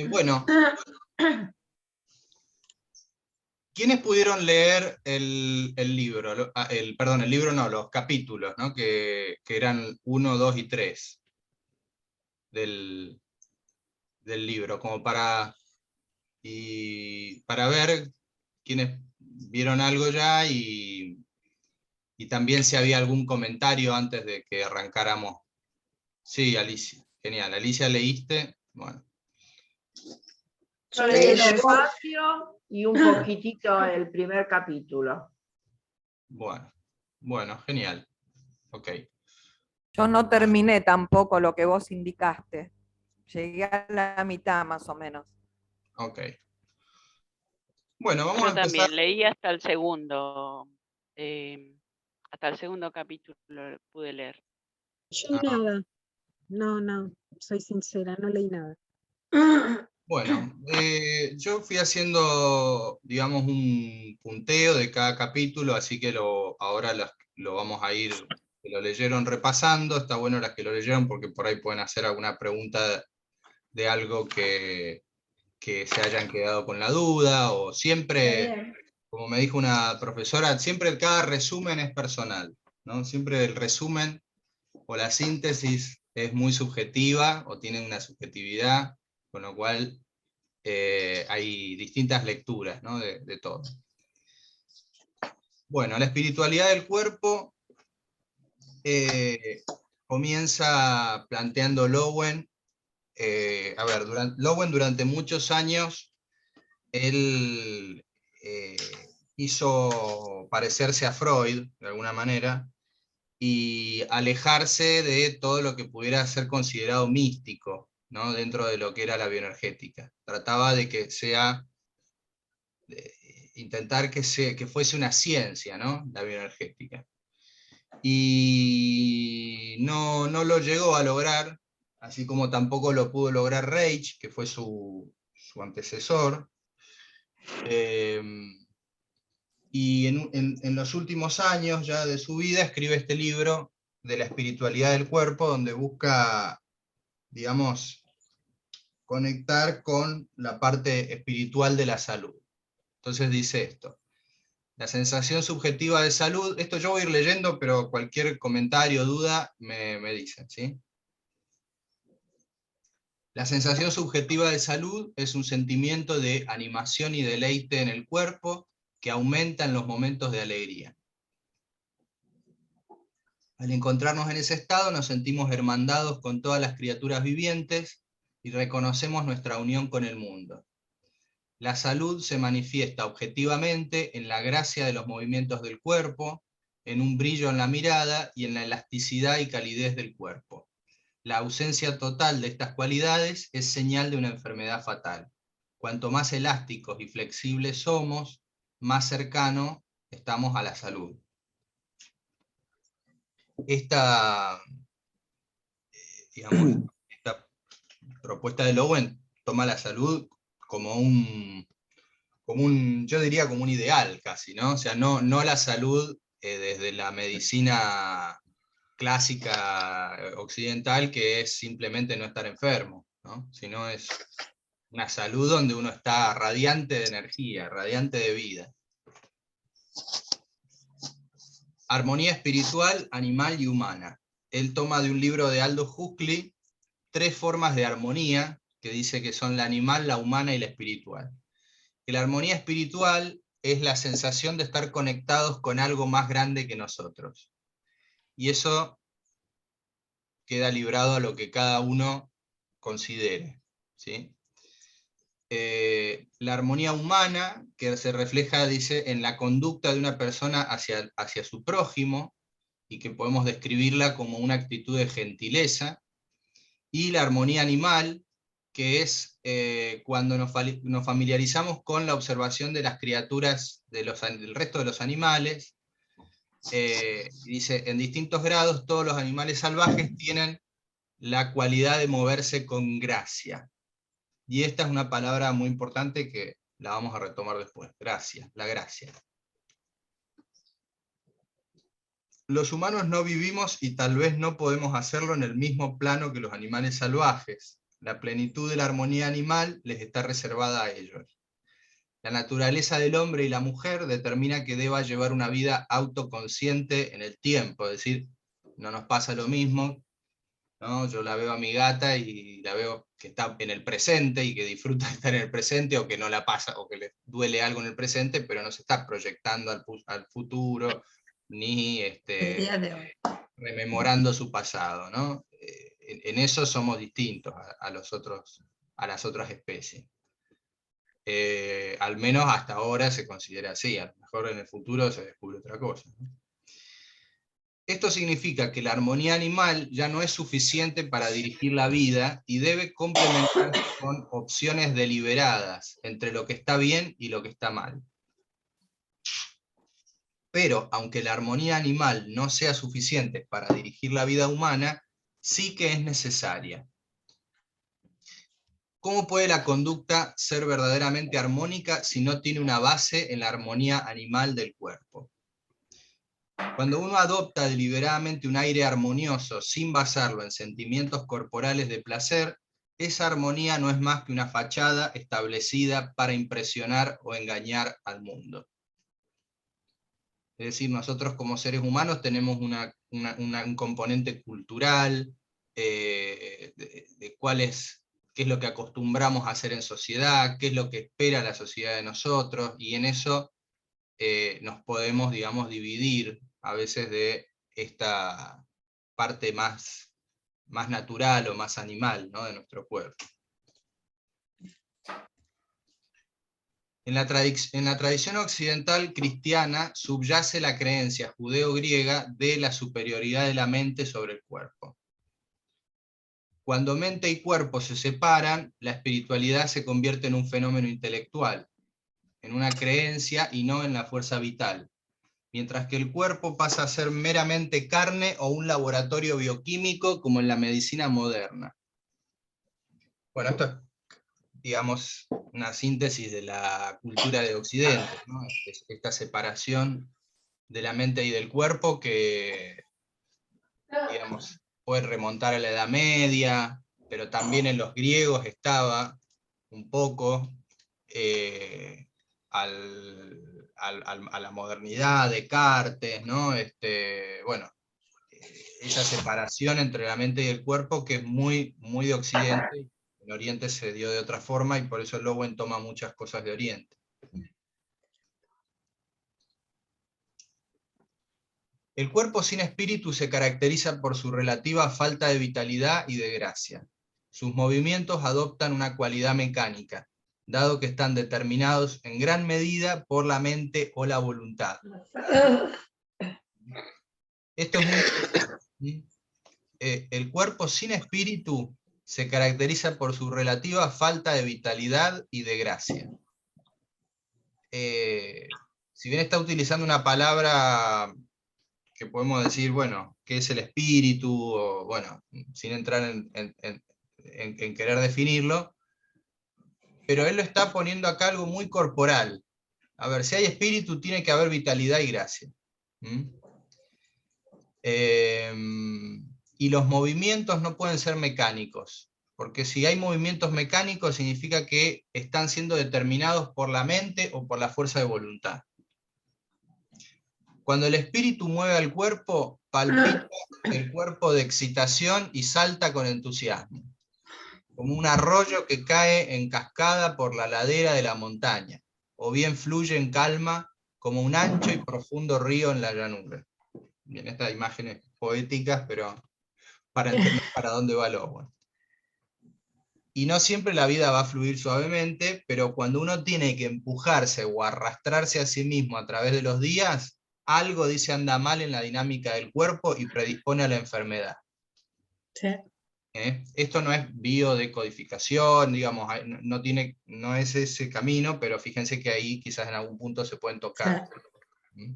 Bueno, ¿quiénes pudieron leer el libro? Perdón, el libro no, los capítulos, ¿no? Que eran 1, 2 y 3 del, del libro, como para ver quiénes vieron algo ya y también si había algún comentario antes de que arrancáramos. Sí, Alicia, genial. Alicia, ¿leíste? Bueno. Yo leí despacio y un poquitito el primer capítulo. Bueno, genial. Ok. Yo no terminé tampoco lo que vos indicaste. Llegué a la mitad más o menos. Ok. Bueno, vamos a Yo empezar. también leí hasta el segundo capítulo pude leer. Yo nada. No, soy sincera, no leí nada. Bueno, yo fui haciendo, digamos, un punteo de cada capítulo, así que ahora lo vamos a ir, que lo leyeron repasando. Está bueno las que lo leyeron porque por ahí pueden hacer alguna pregunta de algo que se hayan quedado con la duda, o siempre, como me dijo una profesora, siempre cada resumen es personal, ¿no? Siempre el resumen o la síntesis es muy subjetiva o tiene una subjetividad, con lo cual hay distintas lecturas, ¿no? de todo. Bueno, la espiritualidad del cuerpo comienza planteando Lowen. Lowen durante muchos años, él hizo parecerse a Freud, de alguna manera, y alejarse de todo lo que pudiera ser considerado místico, ¿no? Dentro de lo que era la bioenergética. Trataba de que sea, intentar que fuese una ciencia, ¿no? La bioenergética. Y no lo llegó a lograr, así como tampoco lo pudo lograr Reich, que fue su antecesor. Y en los últimos años ya de su vida escribe este libro de la espiritualidad del cuerpo, donde busca, digamos, conectar con la parte espiritual de la salud. Entonces dice esto: la sensación subjetiva de salud, esto yo voy a ir leyendo, pero cualquier comentario o duda me dicen, ¿sí? La sensación subjetiva de salud es un sentimiento de animación y deleite en el cuerpo que aumenta en los momentos de alegría. Al encontrarnos en ese estado nos sentimos hermandados con todas las criaturas vivientes y reconocemos nuestra unión con el mundo. La salud se manifiesta objetivamente en la gracia de los movimientos del cuerpo, en un brillo en la mirada y en la elasticidad y calidez del cuerpo. La ausencia total de estas cualidades es señal de una enfermedad fatal. Cuanto más elásticos y flexibles somos, más cercano estamos a la salud. Esta propuesta de Lowen toma la salud como yo diría como un ideal casi, ¿no? O sea, no la salud desde la medicina clásica occidental, que es simplemente no estar enfermo, ¿no? Sino es una salud donde uno está radiante de energía, radiante de vida. Armonía espiritual, animal y humana. Él toma de un libro de Aldous Huxley 3 formas de armonía, que dice que son la animal, la humana y la espiritual. Que la armonía espiritual es la sensación de estar conectados con algo más grande que nosotros. Y eso queda librado a lo que cada uno considere, ¿sí? La armonía humana, que se refleja, dice, en la conducta de una persona hacia su prójimo, y que podemos describirla como una actitud de gentileza. Y la armonía animal, que es cuando nos familiarizamos con la observación de las criaturas del resto de los animales. Dice, en distintos grados todos los animales salvajes tienen la cualidad de moverse con gracia. Y esta es una palabra muy importante que la vamos a retomar después. Gracia, la gracia. Los humanos no vivimos y tal vez no podemos hacerlo en el mismo plano que los animales salvajes. La plenitud de la armonía animal les está reservada a ellos. La naturaleza del hombre y la mujer determina que deba llevar una vida autoconsciente en el tiempo, es decir, no nos pasa lo mismo, ¿no? Yo la veo a mi gata y la veo que está en el presente y que disfruta de estar en el presente, o que no la pasa, o que le duele algo en el presente, pero no se está proyectando al futuro, ni rememorando su pasado, ¿no? En eso somos distintos a las otras especies. Al menos hasta ahora se considera así, a lo mejor en el futuro se descubre otra cosa, ¿no? Esto significa que la armonía animal ya no es suficiente para dirigir la vida y debe complementarse con opciones deliberadas entre lo que está bien y lo que está mal. Pero, aunque la armonía animal no sea suficiente para dirigir la vida humana, sí que es necesaria. ¿Cómo puede la conducta ser verdaderamente armónica si no tiene una base en la armonía animal del cuerpo? Cuando uno adopta deliberadamente un aire armonioso sin basarlo en sentimientos corporales de placer, esa armonía no es más que una fachada establecida para impresionar o engañar al mundo. Es decir, nosotros como seres humanos tenemos un componente cultural, de qué es lo que acostumbramos a hacer en sociedad, qué es lo que espera la sociedad de nosotros, y en eso nos podemos, digamos, dividir a veces de esta parte más natural o más animal, ¿no?, de nuestro cuerpo. En la tradición occidental cristiana subyace la creencia judeo-griega de la superioridad de la mente sobre el cuerpo. Cuando mente y cuerpo se separan, la espiritualidad se convierte en un fenómeno intelectual, en una creencia y no en la fuerza vital, mientras que el cuerpo pasa a ser meramente carne o un laboratorio bioquímico como en la medicina moderna. Bueno, esto es, digamos, una síntesis de la cultura de Occidente, ¿no? Esta separación de la mente y del cuerpo que, digamos, puede remontar a la Edad Media, pero también en los griegos estaba un poco a la modernidad, Descartes, ¿no? Bueno, esa separación entre la mente y el cuerpo que es muy, muy de Occidente. En Oriente se dio de otra forma y por eso Lowen toma muchas cosas de Oriente. El cuerpo sin espíritu se caracteriza por su relativa falta de vitalidad y de gracia. Sus movimientos adoptan una cualidad mecánica, dado que están determinados en gran medida por la mente o la voluntad. Esto es muy... el cuerpo sin espíritu se caracteriza por su relativa falta de vitalidad y de gracia. Si bien está utilizando una palabra que podemos decir, bueno, ¿qué es el espíritu? O, bueno, sin entrar en querer definirlo, pero él lo está poniendo acá algo muy corporal. A ver, si hay espíritu, tiene que haber vitalidad y gracia. Y los movimientos no pueden ser mecánicos, porque si hay movimientos mecánicos significa que están siendo determinados por la mente o por la fuerza de voluntad. Cuando el espíritu mueve al cuerpo, palpita el cuerpo de excitación y salta con entusiasmo, como un arroyo que cae en cascada por la ladera de la montaña, o bien fluye en calma como un ancho y profundo río en la llanura. Bien, estas imágenes poéticas, pero para entender para dónde va Lowen. Y no siempre la vida va a fluir suavemente, pero cuando uno tiene que empujarse o arrastrarse a sí mismo a través de los días, algo dice anda mal en la dinámica del cuerpo y predispone a la enfermedad. Sí. Esto no es biodecodificación, digamos, no es ese camino, pero fíjense que ahí quizás en algún punto se pueden tocar. Sí.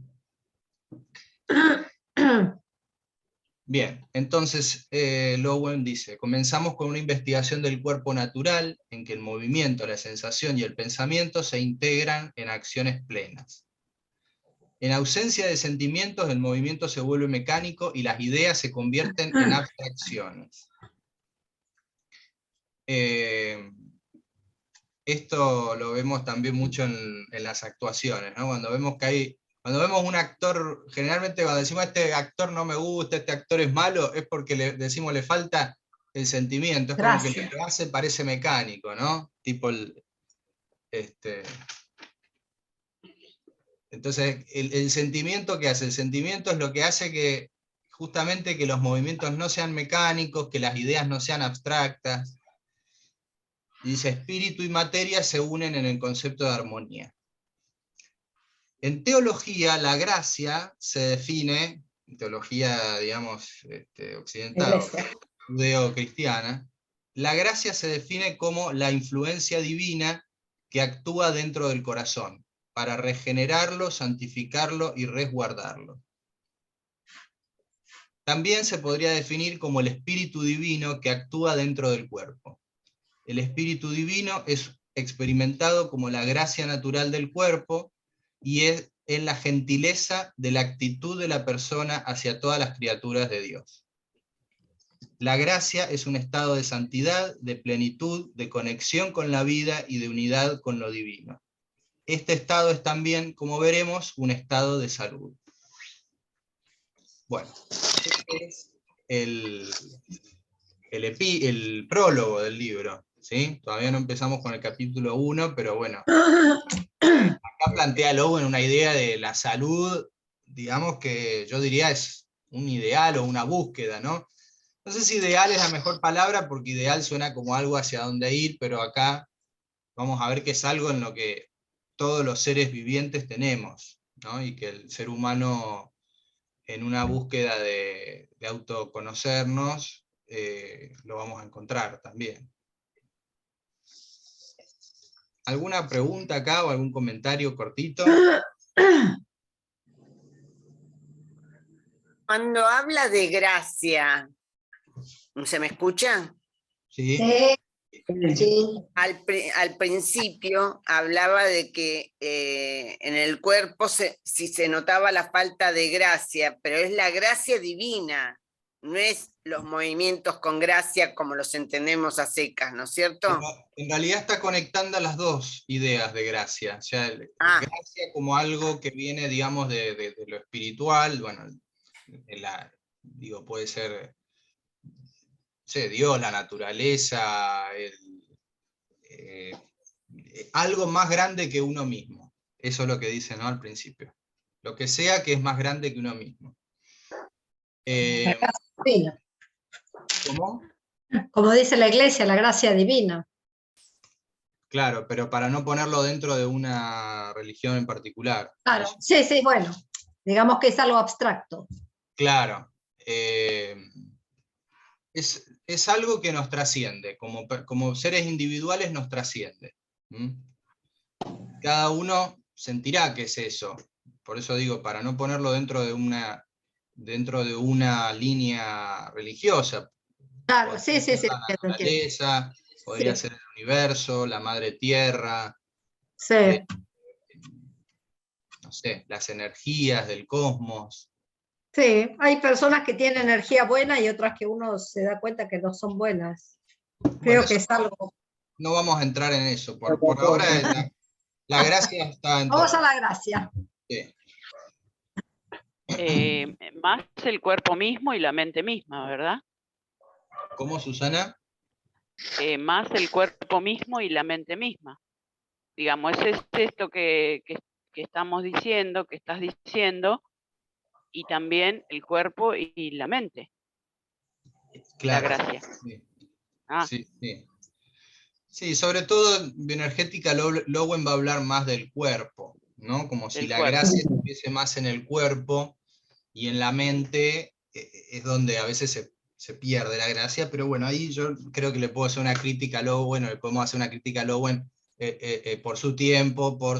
Bien, entonces Lowen dice, comenzamos con una investigación del cuerpo natural, en que el movimiento, la sensación y el pensamiento se integran en acciones plenas. En ausencia de sentimientos, el movimiento se vuelve mecánico y las ideas se convierten en abstracciones. Esto lo vemos también mucho en las actuaciones, ¿no? Cuando vemos un actor, generalmente cuando decimos este actor no me gusta, este actor es malo, es porque decimos le falta el sentimiento, es como que lo que hace parece mecánico, ¿no? Tipo entonces, el sentimiento que hace, el sentimiento es lo que hace que justamente que los movimientos no sean mecánicos, que las ideas no sean abstractas. Y dice, espíritu y materia se unen en el concepto de armonía. En teología, la gracia se define, en teología, digamos, occidental, judeo-cristiana, la gracia se define como la influencia divina que actúa dentro del corazón, para regenerarlo, santificarlo y resguardarlo. También se podría definir como el espíritu divino que actúa dentro del cuerpo. El espíritu divino es experimentado como la gracia natural del cuerpo y es en la gentileza de la actitud de la persona hacia todas las criaturas de Dios. La gracia es un estado de santidad, de plenitud, de conexión con la vida y de unidad con lo divino. Este estado es también, como veremos, un estado de salud. Bueno, este es el prólogo del libro, ¿sí? Todavía no empezamos con el capítulo 1, pero bueno, acá plantea Lowen una idea de la salud, digamos que yo diría es un ideal o una búsqueda, ¿no? No sé si ideal es la mejor palabra, porque ideal suena como algo hacia dónde ir, pero acá vamos a ver que es algo en lo que todos los seres vivientes tenemos, ¿no? Y que el ser humano, en una búsqueda de autoconocernos, lo vamos a encontrar también. ¿Alguna pregunta acá o algún comentario cortito? Cuando habla de gracia, ¿se me escucha? Sí. Sí. Al principio hablaba de que en el cuerpo si se notaba la falta de gracia, pero es la gracia divina, no es los movimientos con gracia como los entendemos a secas, ¿no es cierto? En realidad está conectando las dos ideas de gracia. O sea, gracia como algo que viene, digamos, de lo espiritual, bueno, puede ser, Dios, la naturaleza, algo más grande que uno mismo. Eso es lo que dice, ¿no? Al principio. Lo que sea que es más grande que uno mismo. ¿Cómo? Como dice la iglesia, la gracia divina. Claro, pero para no ponerlo dentro de una religión en particular. Claro, sí, bueno, digamos que es algo abstracto. Claro. Es algo que nos trasciende, como seres individuales nos trasciende. Cada uno sentirá que es eso. Por eso digo, para no ponerlo dentro de una línea religiosa. Claro, sí. La naturaleza, podría ser el universo, la madre tierra, no sé, las energías del cosmos. Sí, hay personas que tienen energía buena y otras que uno se da cuenta que no son buenas. Creo que es algo. No vamos a entrar en eso. Por ahora la gracia está en Vamos todo. a la gracia. Sí. Más el cuerpo mismo y la mente misma, ¿verdad? ¿Cómo, Susana? Más el cuerpo mismo y la mente misma. Digamos, es esto que estamos diciendo, que estás diciendo, y también el cuerpo y la mente. Claro. La gracia. Sí. Sí, sobre todo bioenergética, Lowen va a hablar más del cuerpo, ¿no? Como si la gracia estuviese más en el cuerpo y en la mente es donde a veces se pierde la gracia, pero bueno, ahí yo creo que le puedo hacer una crítica a Lowen, o le podemos hacer una crítica a Lowen por su tiempo, por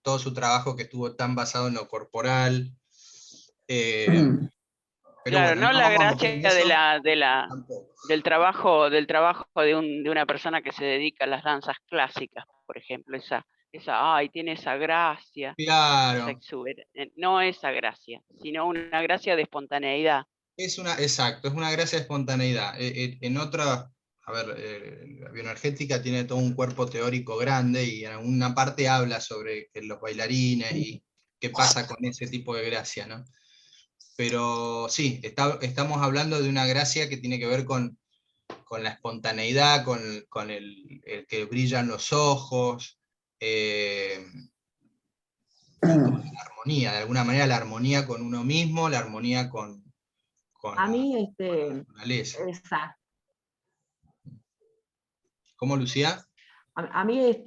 todo su trabajo que estuvo tan basado en lo corporal. Pero claro, bueno, no la gracia tampoco. del trabajo de una persona que se dedica a las danzas clásicas, por ejemplo, tiene esa gracia, claro. no esa gracia, sino una gracia de espontaneidad. Exacto, es una gracia de espontaneidad. a ver, la bioenergética tiene todo un cuerpo teórico grande y en alguna parte habla sobre los bailarines y qué pasa con ese tipo de gracia, ¿no? Pero sí, estamos hablando de una gracia que tiene que ver con la espontaneidad, con el que brillan los ojos, y con la armonía, de alguna manera la armonía con uno mismo, la armonía con A la mí, naturaleza. exacto. ¿Cómo, Lucía? A mí,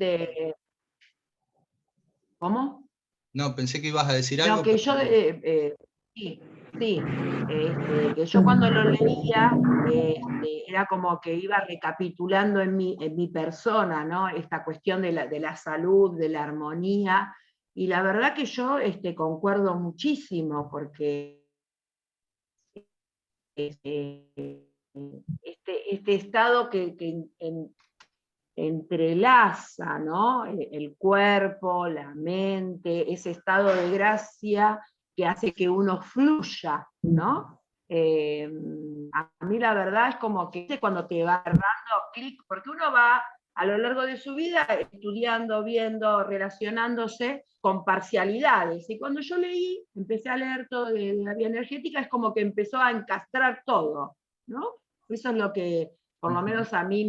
¿cómo? No, pensé que ibas a decir No, algo. que yo, sí, sí, que yo cuando lo leía, era como que iba recapitulando en mi persona, ¿no? Esta cuestión de la salud, de la armonía, y la verdad que yo concuerdo muchísimo, porque este estado que entrelaza, ¿no? El cuerpo, la mente, ese estado de gracia que hace que uno fluya, ¿no? A mí la verdad es como que cuando te va dando clic, porque uno va a lo largo de su vida estudiando, viendo, relacionándose con parcialidades. Y cuando yo leí, empecé a leer todo de la bioenergética, es como que empezó a encastrar todo, ¿no? Eso es lo que, por lo menos a mí,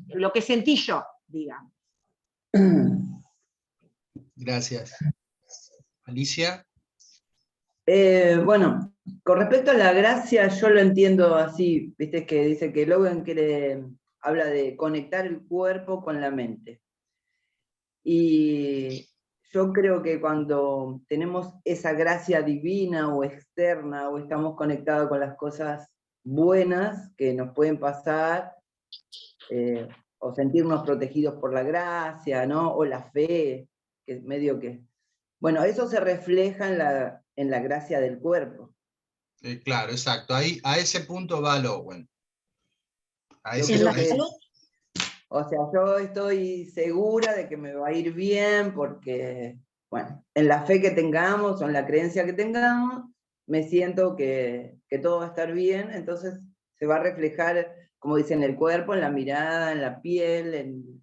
lo que sentí yo, digamos. Gracias. Alicia. Bueno, con respecto a la gracia, yo lo entiendo así, viste que dice que Logan habla de conectar el cuerpo con la mente. Y yo creo que cuando tenemos esa gracia divina o externa, o estamos conectados con las cosas buenas que nos pueden pasar, o sentirnos protegidos por la gracia, ¿no? O la fe, que es medio que... Bueno, eso se refleja en la gracia del cuerpo. Claro, exacto. Ahí, a ese punto va Lowen. O sea, yo estoy segura de que me va a ir bien porque, bueno, en la fe que tengamos o en la creencia que tengamos, me siento que todo va a estar bien, entonces se va a reflejar, como dicen, en el cuerpo, en la mirada, en la piel, en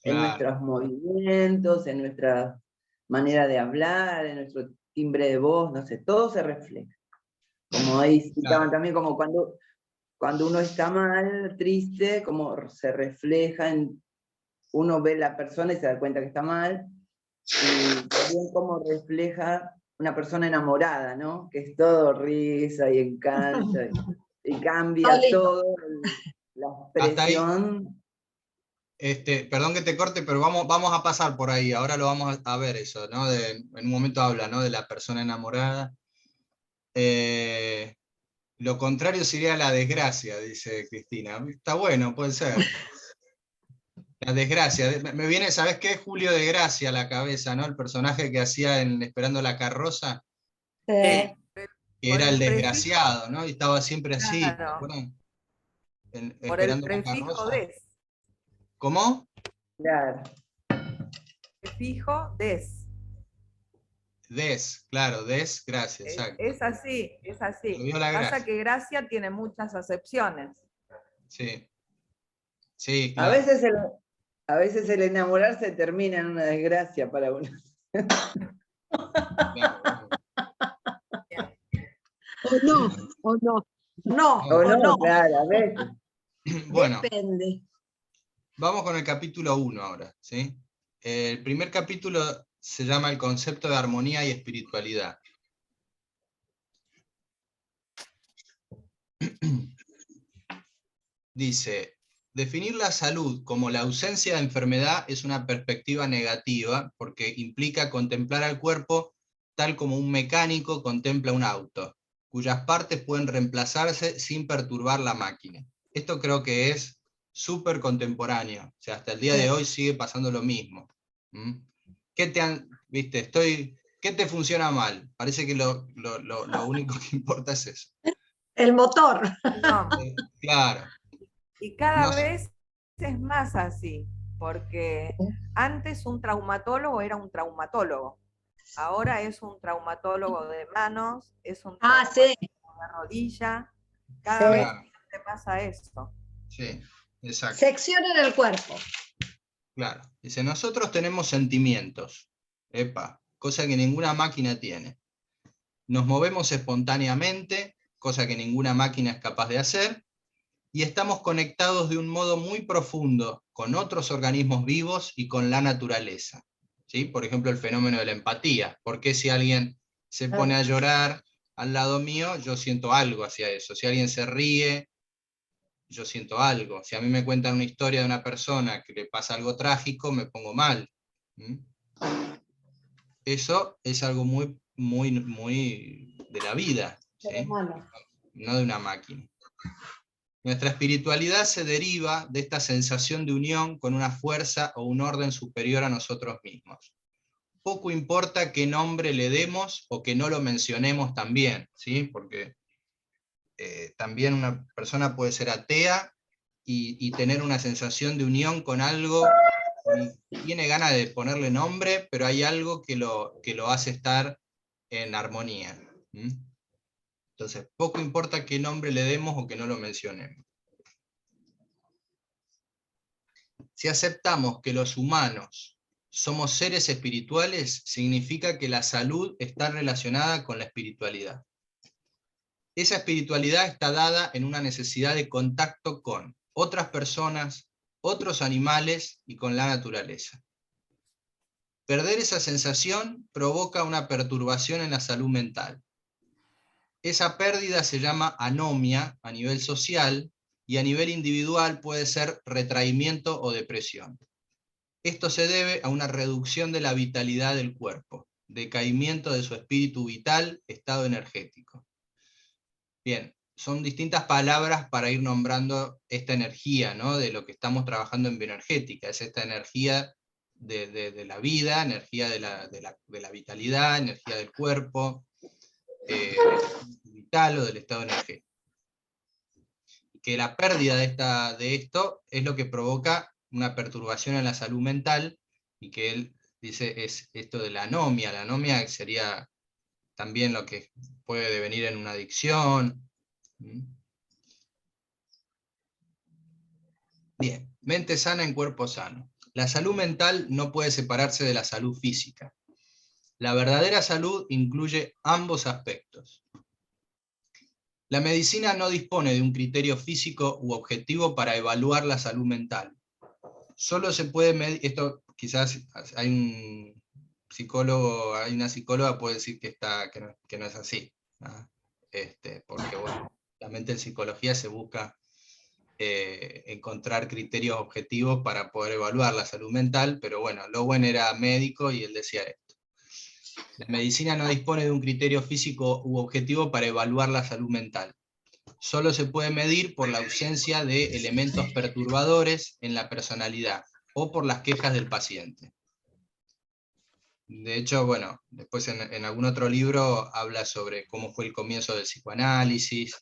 nuestros movimientos, en nuestra manera de hablar, en nuestro timbre de voz, no sé, todo se refleja. Como ahí citaban también, como cuando uno está mal, triste, como se refleja uno ve la persona y se da cuenta que está mal, y también como refleja una persona enamorada, ¿no? Que es todo risa y encanto, y cambia todo, la expresión. Perdón que te corte, pero vamos a pasar por ahí, ahora lo vamos a ver eso, ¿no? En un momento habla, ¿no? De la persona enamorada. Lo contrario sería la desgracia, dice Cristina. Está bueno, puede ser. La desgracia. Me viene, ¿sabes qué? Julio de Gracia a la cabeza, ¿no? El personaje que hacía en Esperando la carroza. Que era el desgraciado, ¿no? Y estaba siempre así. Claro. Por el Esperando la prefijo carroza. des. ¿Cómo? Claro. Prefijo des. Des, claro, desgracia, exacto. Es así, es así. Pasa que gracia tiene muchas acepciones. Sí. Sí, claro. A veces el enamorarse termina en una desgracia para uno. Claro. O no. Claro, a veces. Bueno, Depende. vamos con el capítulo 1 ahora, ¿sí? El primer capítulo se llama El concepto de armonía y espiritualidad. Dice, definir la salud como la ausencia de enfermedad es una perspectiva negativa porque implica contemplar al cuerpo tal como un mecánico contempla un auto, cuyas partes pueden reemplazarse sin perturbar la máquina. Esto creo que es súper contemporáneo, o sea, hasta el día de hoy sigue pasando lo mismo. ¿Qué te funciona mal? Parece que lo único que importa es eso. El motor. No. Claro. Y cada vez es más así, porque antes un traumatólogo era un traumatólogo, ahora es un traumatólogo de manos, es un traumatólogo de rodilla, cada vez te pasa esto. Sí, exacto. Seccionen el cuerpo. Claro. Dice, nosotros tenemos sentimientos. Epa, cosa que ninguna máquina tiene. Nos movemos espontáneamente, cosa que ninguna máquina es capaz de hacer, y estamos conectados de un modo muy profundo con otros organismos vivos y con la naturaleza. ¿Sí? Por ejemplo, el fenómeno de la empatía. ¿Por qué si alguien se pone a llorar al lado mío, yo siento algo hacia eso? Si alguien se ríe, yo siento algo. Si a mí me cuentan una historia de una persona que le pasa algo trágico, me pongo mal. ¿Mm? Eso es algo muy, muy, muy de la vida, ¿sí? No de una máquina. Nuestra espiritualidad se deriva de esta sensación de unión con una fuerza o un orden superior a nosotros mismos. Poco importa qué nombre le demos o que no lo mencionemos también, ¿sí? Porque también una persona puede ser atea y tener una sensación de unión con algo, y tiene ganas de ponerle nombre, pero hay algo que lo hace estar en armonía. ¿Mm? Entonces, poco importa qué nombre le demos o que no lo mencionemos. Si aceptamos que los humanos somos seres espirituales, significa que la salud está relacionada con la espiritualidad. Esa espiritualidad está dada en una necesidad de contacto con otras personas, otros animales y con la naturaleza. Perder esa sensación provoca una perturbación en la salud mental. Esa pérdida se llama anomia a nivel social, y a nivel individual puede ser retraimiento o depresión. Esto se debe a una reducción de la vitalidad del cuerpo, decaimiento de su espíritu vital, estado energético. Bien, son distintas palabras para ir nombrando esta energía, ¿no? De lo que estamos trabajando en bioenergética. Es esta energía de la vida, energía de la vitalidad, energía del cuerpo, vital o del estado energético. Que la pérdida de esto es lo que provoca una perturbación en la salud mental, y que él dice es esto de la anomia. La anomia sería también lo que puede devenir en una adicción. Bien, mente sana en cuerpo sano. La salud mental no puede separarse de la salud física. La verdadera salud incluye ambos aspectos. La medicina no dispone de un criterio físico u objetivo para evaluar la salud mental. Solo se puede medir, esto quizás hay un psicólogo, hay una psicóloga puede decir que no es así, ¿no? Porque bueno, realmente en psicología se busca encontrar criterios objetivos para poder evaluar la salud mental, pero bueno, Lowen era médico y él decía esto. La medicina no dispone de un criterio físico u objetivo para evaluar la salud mental. Solo se puede medir por la ausencia de elementos perturbadores en la personalidad o por las quejas del paciente. De hecho, bueno, después en algún otro libro habla sobre cómo fue el comienzo del psicoanálisis,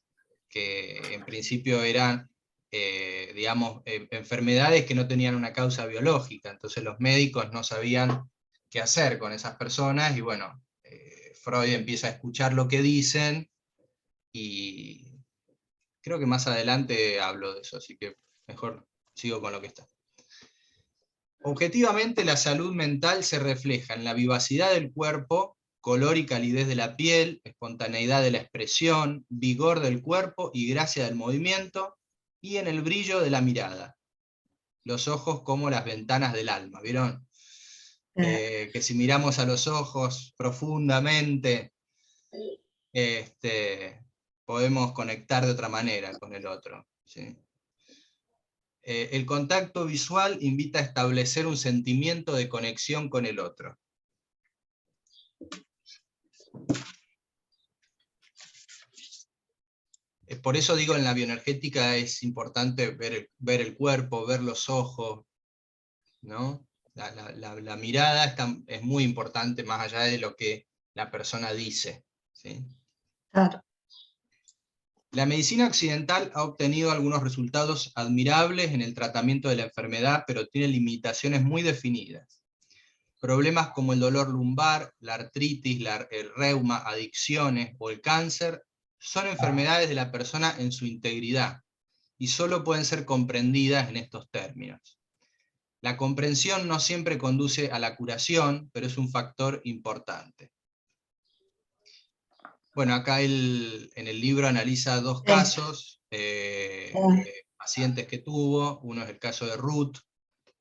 que en principio eran, digamos, enfermedades que no tenían una causa biológica, entonces los médicos no sabían qué hacer con esas personas, y bueno, Freud empieza a escuchar lo que dicen, y creo que más adelante hablo de eso, así que mejor sigo con lo que está. Objetivamente, la salud mental se refleja en la vivacidad del cuerpo, color y calidez de la piel, espontaneidad de la expresión, vigor del cuerpo y gracia del movimiento, y en el brillo de la mirada. Los ojos como las ventanas del alma, ¿vieron? Que si miramos a los ojos profundamente, podemos conectar de otra manera con el otro, ¿sí? El contacto visual invita a establecer un sentimiento de conexión con el otro. Por eso digo, en la bioenergética es importante ver el cuerpo, ver los ojos, ¿no? La mirada es muy importante, más allá de lo que la persona dice, ¿sí? Claro. La medicina occidental ha obtenido algunos resultados admirables en el tratamiento de la enfermedad, pero tiene limitaciones muy definidas. Problemas como el dolor lumbar, la artritis, el reuma, adicciones o el cáncer son enfermedades de la persona en su integridad, y solo pueden ser comprendidas en estos términos. La comprensión no siempre conduce a la curación, pero es un factor importante. Bueno, acá en el libro analiza dos casos de pacientes que tuvo. Uno es el caso de Ruth,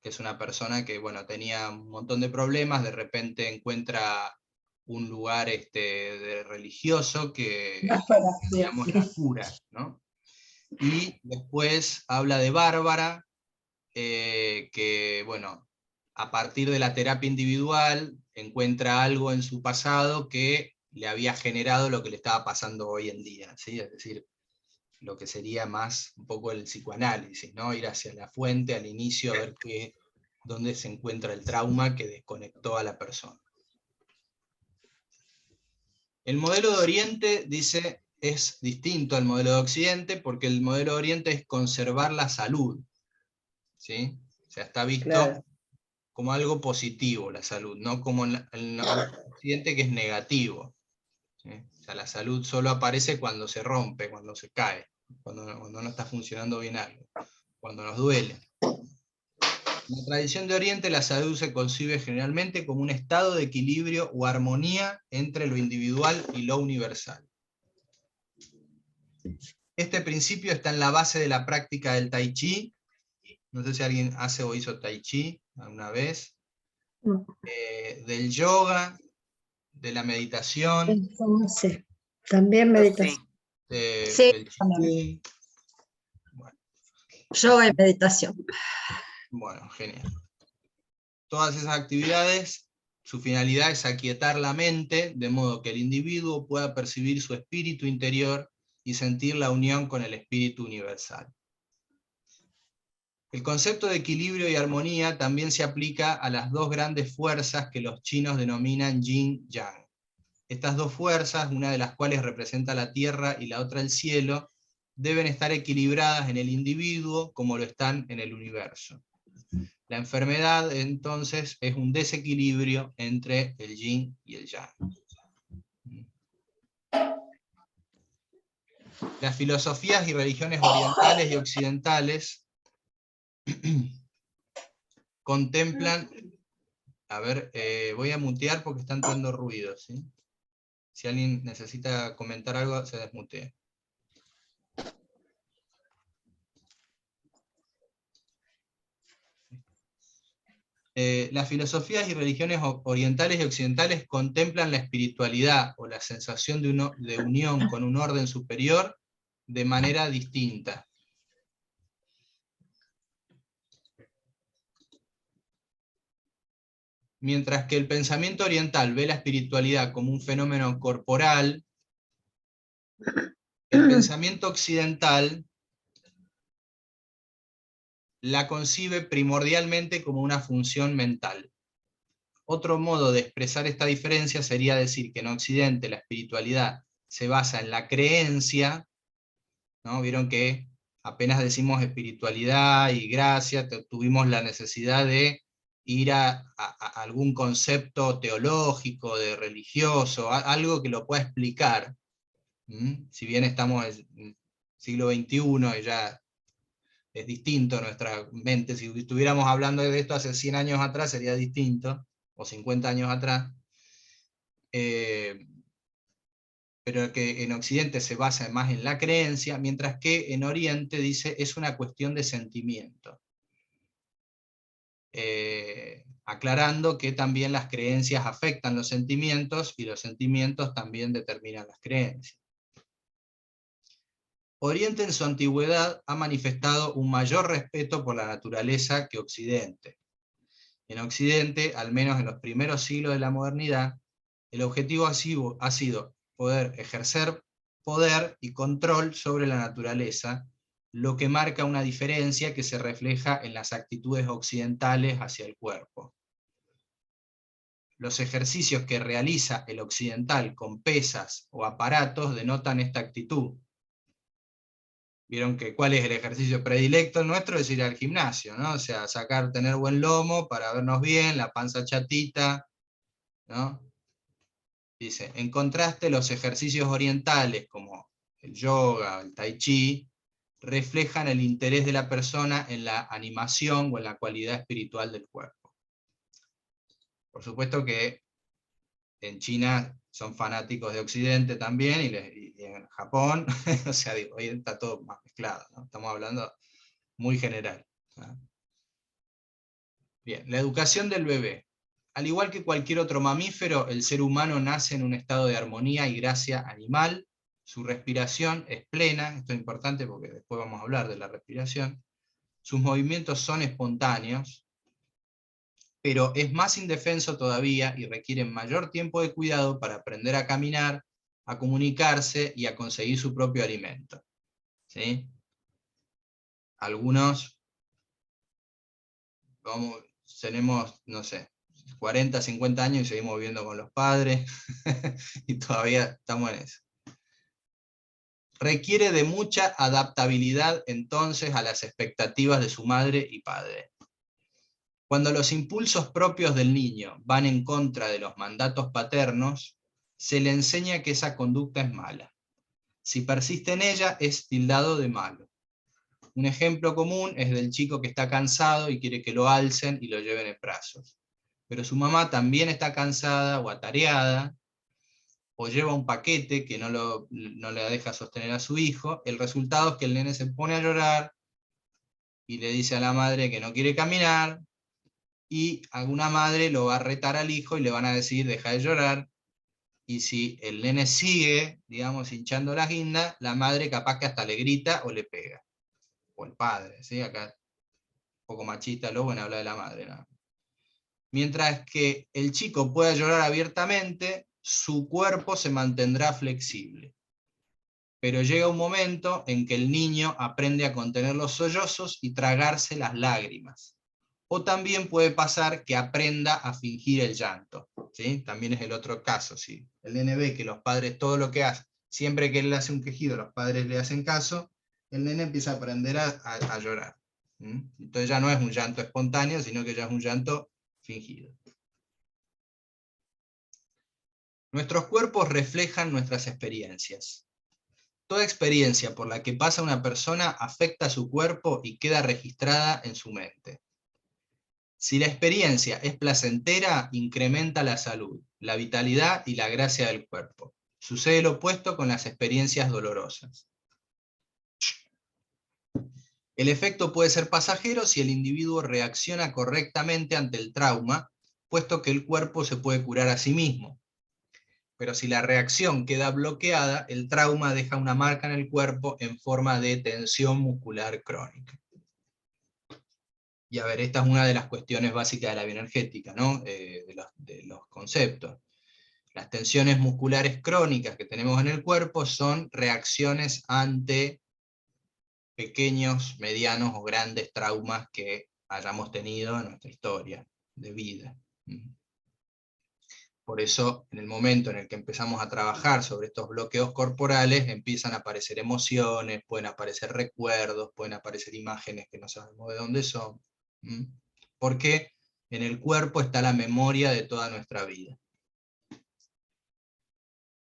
que es una persona que tenía un montón de problemas, de repente encuentra un lugar religioso que, digamos, la cura, ¿no? Y después habla de Bárbara, que, a partir de la terapia individual, encuentra algo en su pasado que le había generado lo que le estaba pasando hoy en día, ¿sí? Es decir, lo que sería más un poco el psicoanálisis, ¿no? Ir hacia la fuente, al inicio, a ver dónde se encuentra el trauma que desconectó a la persona. El modelo de Oriente, dice, es distinto al modelo de Occidente, porque el modelo de Oriente es conservar la salud, ¿sí? O sea, está visto como algo positivo la salud, no como en el Occidente, que es negativo, ¿sí? O sea, la salud solo aparece cuando se rompe, cuando se cae, cuando no está funcionando bien algo, cuando nos duele. En la tradición de Oriente, la salud se concibe generalmente como un estado de equilibrio o armonía entre lo individual y lo universal. Este principio está en la base de la práctica del Tai Chi. No sé si alguien hace o hizo Tai Chi alguna vez. Del yoga, de la meditación. Sí, también meditación. Sí, Del Qigong. Yoga y meditación. Bueno, genial. Todas esas actividades, su finalidad es aquietar la mente, de modo que el individuo pueda percibir su espíritu interior y sentir la unión con el espíritu universal. El concepto de equilibrio y armonía también se aplica a las dos grandes fuerzas que los chinos denominan Yin y Yang. Estas dos fuerzas, una de las cuales representa la tierra y la otra el cielo, deben estar equilibradas en el individuo como lo están en el universo. La enfermedad, entonces, es un desequilibrio entre el yin y el yang. Las filosofías y religiones orientales y occidentales contemplan... A ver, voy a mutear porque está entrando ruido, ¿sí? Si alguien necesita comentar algo, se desmutea. Las filosofías y religiones orientales y occidentales contemplan la espiritualidad o la sensación de unión con un orden superior de manera distinta. Mientras que el pensamiento oriental ve la espiritualidad como un fenómeno corporal, el pensamiento occidental la concibe primordialmente como una función mental. Otro modo de expresar esta diferencia sería decir que en Occidente la espiritualidad se basa en la creencia, ¿no? Vieron que apenas decimos espiritualidad y gracia, tuvimos la necesidad de ir a algún concepto teológico, de religioso, algo que lo pueda explicar. Si bien estamos en el siglo XXI y ya es distinto nuestra mente, si estuviéramos hablando de esto hace 100 años atrás sería distinto, o 50 años atrás, pero que en Occidente se basa más en la creencia, mientras que en Oriente dice es una cuestión de sentimiento. Aclarando que también las creencias afectan los sentimientos, y los sentimientos también determinan las creencias. Oriente en su antigüedad ha manifestado un mayor respeto por la naturaleza que Occidente. En Occidente, al menos en los primeros siglos de la modernidad, el objetivo ha sido poder ejercer poder y control sobre la naturaleza, lo que marca una diferencia que se refleja en las actitudes occidentales hacia el cuerpo. Los ejercicios que realiza el occidental con pesas o aparatos denotan esta actitud. Vieron que cuál es el ejercicio predilecto nuestro, es ir al gimnasio, ¿no? O sea, tener buen lomo para vernos bien, la panza chatita, ¿no? Dice, en contraste, los ejercicios orientales como el yoga, el tai chi, reflejan el interés de la persona en la animación o en la cualidad espiritual del cuerpo. Por supuesto que en China son fanáticos de Occidente también, y en Japón, o sea, digo, hoy está todo más mezclado, ¿no? Estamos hablando muy general, ¿no? Bien, la educación del bebé. Al igual que cualquier otro mamífero, el ser humano nace en un estado de armonía y gracia animal. Su respiración es plena, esto es importante porque después vamos a hablar de la respiración. Sus movimientos son espontáneos, pero es más indefenso todavía y requiere mayor tiempo de cuidado para aprender a caminar, a comunicarse y a conseguir su propio alimento. ¿Sí? Algunos tenemos, no sé, 40, 50 años y seguimos viviendo con los padres, y todavía estamos en eso. Requiere de mucha adaptabilidad entonces a las expectativas de su madre y padre. Cuando los impulsos propios del niño van en contra de los mandatos paternos, se le enseña que esa conducta es mala. Si persiste en ella, es tildado de malo. Un ejemplo común es del chico que está cansado y quiere que lo alcen y lo lleven en brazos. Pero su mamá también está cansada o atareada, o lleva un paquete que no le deja sostener a su hijo. El resultado es que el nene se pone a llorar y le dice a la madre que no quiere caminar, y alguna madre lo va a retar al hijo y le van a decir deja de llorar, y si el nene sigue, digamos, hinchando la guinda, la madre capaz que hasta le grita o le pega. O el padre, ¿sí? Acá un poco machista, luego habla de la madre, ¿no? Mientras que el chico pueda llorar abiertamente, su cuerpo se mantendrá flexible. Pero llega un momento en que el niño aprende a contener los sollozos y tragarse las lágrimas. O también puede pasar que aprenda a fingir el llanto, ¿sí? También es el otro caso, ¿sí? El nene ve que los padres todo lo que hacen, siempre que él hace un quejido, los padres le hacen caso, el nene empieza a aprender a llorar. Entonces ya no es un llanto espontáneo, sino que ya es un llanto fingido. Nuestros cuerpos reflejan nuestras experiencias. Toda experiencia por la que pasa una persona afecta a su cuerpo y queda registrada en su mente. Si la experiencia es placentera, incrementa la salud, la vitalidad y la gracia del cuerpo. Sucede lo opuesto con las experiencias dolorosas. El efecto puede ser pasajero si el individuo reacciona correctamente ante el trauma, puesto que el cuerpo se puede curar a sí mismo. Pero si la reacción queda bloqueada, el trauma deja una marca en el cuerpo en forma de tensión muscular crónica. Y a ver, esta es una de las cuestiones básicas de la bioenergética, ¿no? De los conceptos. Las tensiones musculares crónicas que tenemos en el cuerpo son reacciones ante pequeños, medianos o grandes traumas que hayamos tenido en nuestra historia de vida. Por eso, en el momento en el que empezamos a trabajar sobre estos bloqueos corporales, empiezan a aparecer emociones, pueden aparecer recuerdos, pueden aparecer imágenes que no sabemos de dónde son. Porque en el cuerpo está la memoria de toda nuestra vida.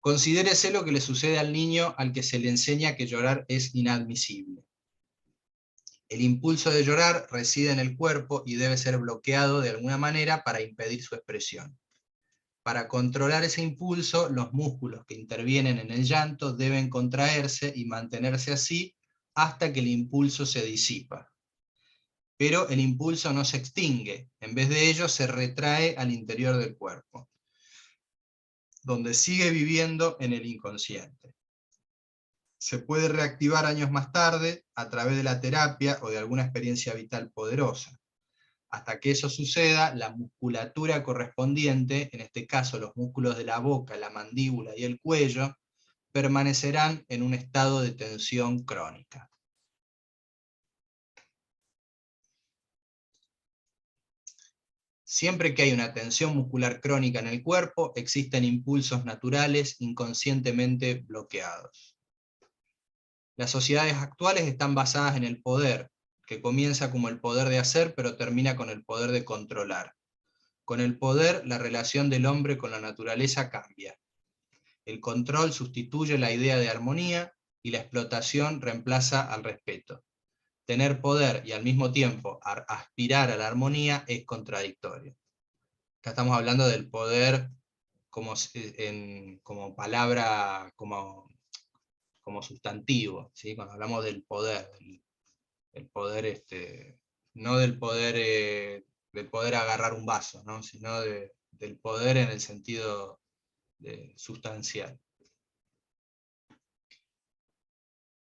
Considérese lo que le sucede al niño al que se le enseña que llorar es inadmisible. El impulso de llorar reside en el cuerpo y debe ser bloqueado de alguna manera para impedir su expresión. Para controlar ese impulso, los músculos que intervienen en el llanto deben contraerse y mantenerse así hasta que el impulso se disipa. Pero el impulso no se extingue, en vez de ello se retrae al interior del cuerpo, donde sigue viviendo en el inconsciente. Se puede reactivar años más tarde a través de la terapia o de alguna experiencia vital poderosa. Hasta que eso suceda, la musculatura correspondiente, en este caso los músculos de la boca, la mandíbula y el cuello, permanecerán en un estado de tensión crónica. Siempre que hay una tensión muscular crónica en el cuerpo, existen impulsos naturales inconscientemente bloqueados. Las sociedades actuales están basadas en el poder, que comienza como el poder de hacer, pero termina con el poder de controlar. Con el poder, la relación del hombre con la naturaleza cambia. El control sustituye la idea de armonía, y la explotación reemplaza al respeto. Tener poder y al mismo tiempo aspirar a la armonía es contradictorio. Acá estamos hablando del poder como palabra, como sustantivo, ¿sí? Cuando hablamos del poder, el poder, no del poder agarrar un vaso, ¿no? Sino del poder en el sentido sustancial.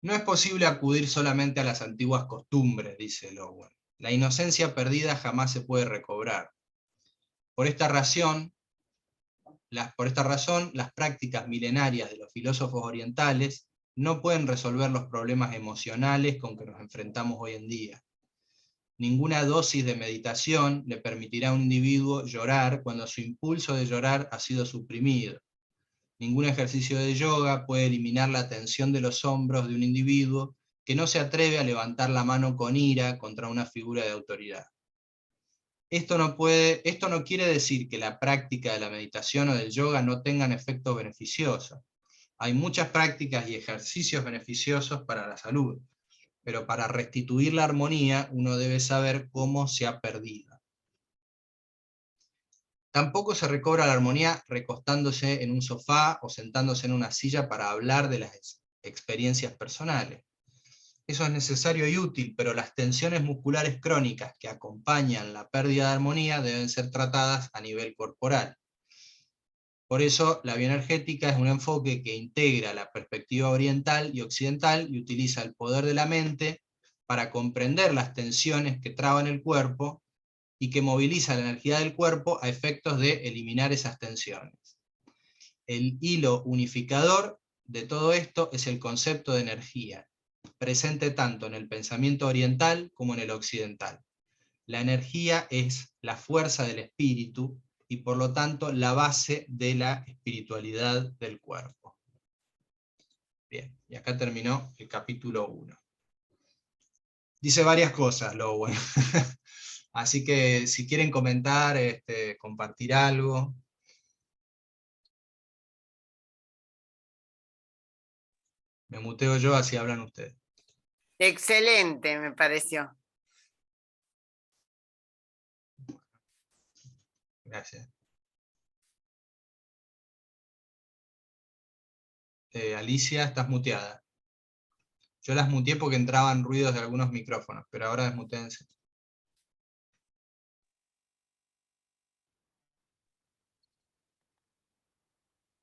No es posible acudir solamente a las antiguas costumbres, dice Lowell. La inocencia perdida jamás se puede recobrar. Por esta razón, las prácticas milenarias de los filósofos orientales no pueden resolver los problemas emocionales con que nos enfrentamos hoy en día. Ninguna dosis de meditación le permitirá a un individuo llorar cuando su impulso de llorar ha sido suprimido. Ningún ejercicio de yoga puede eliminar la tensión de los hombros de un individuo que no se atreve a levantar la mano con ira contra una figura de autoridad. Esto no quiere decir que la práctica de la meditación o del yoga no tengan efectos beneficiosos. Hay muchas prácticas y ejercicios beneficiosos para la salud, pero para restituir la armonía uno debe saber cómo se ha perdido. Tampoco se recobra la armonía recostándose en un sofá o sentándose en una silla para hablar de las experiencias personales. Eso es necesario y útil, pero las tensiones musculares crónicas que acompañan la pérdida de armonía deben ser tratadas a nivel corporal. Por eso, la bioenergética es un enfoque que integra la perspectiva oriental y occidental y utiliza el poder de la mente para comprender las tensiones que traban el cuerpo y que moviliza la energía del cuerpo a efectos de eliminar esas tensiones. El hilo unificador de todo esto es el concepto de energía, presente tanto en el pensamiento oriental como en el occidental. La energía es la fuerza del espíritu y por lo tanto la base de la espiritualidad del cuerpo. Bien, y acá terminó el capítulo 1. Dice varias cosas, lo bueno. Así que si quieren comentar, compartir algo. Me muteo yo, así hablan ustedes. Excelente, me pareció. Gracias. Alicia, estás muteada. Yo las muteé porque entraban ruidos de algunos micrófonos, pero ahora desmutéense.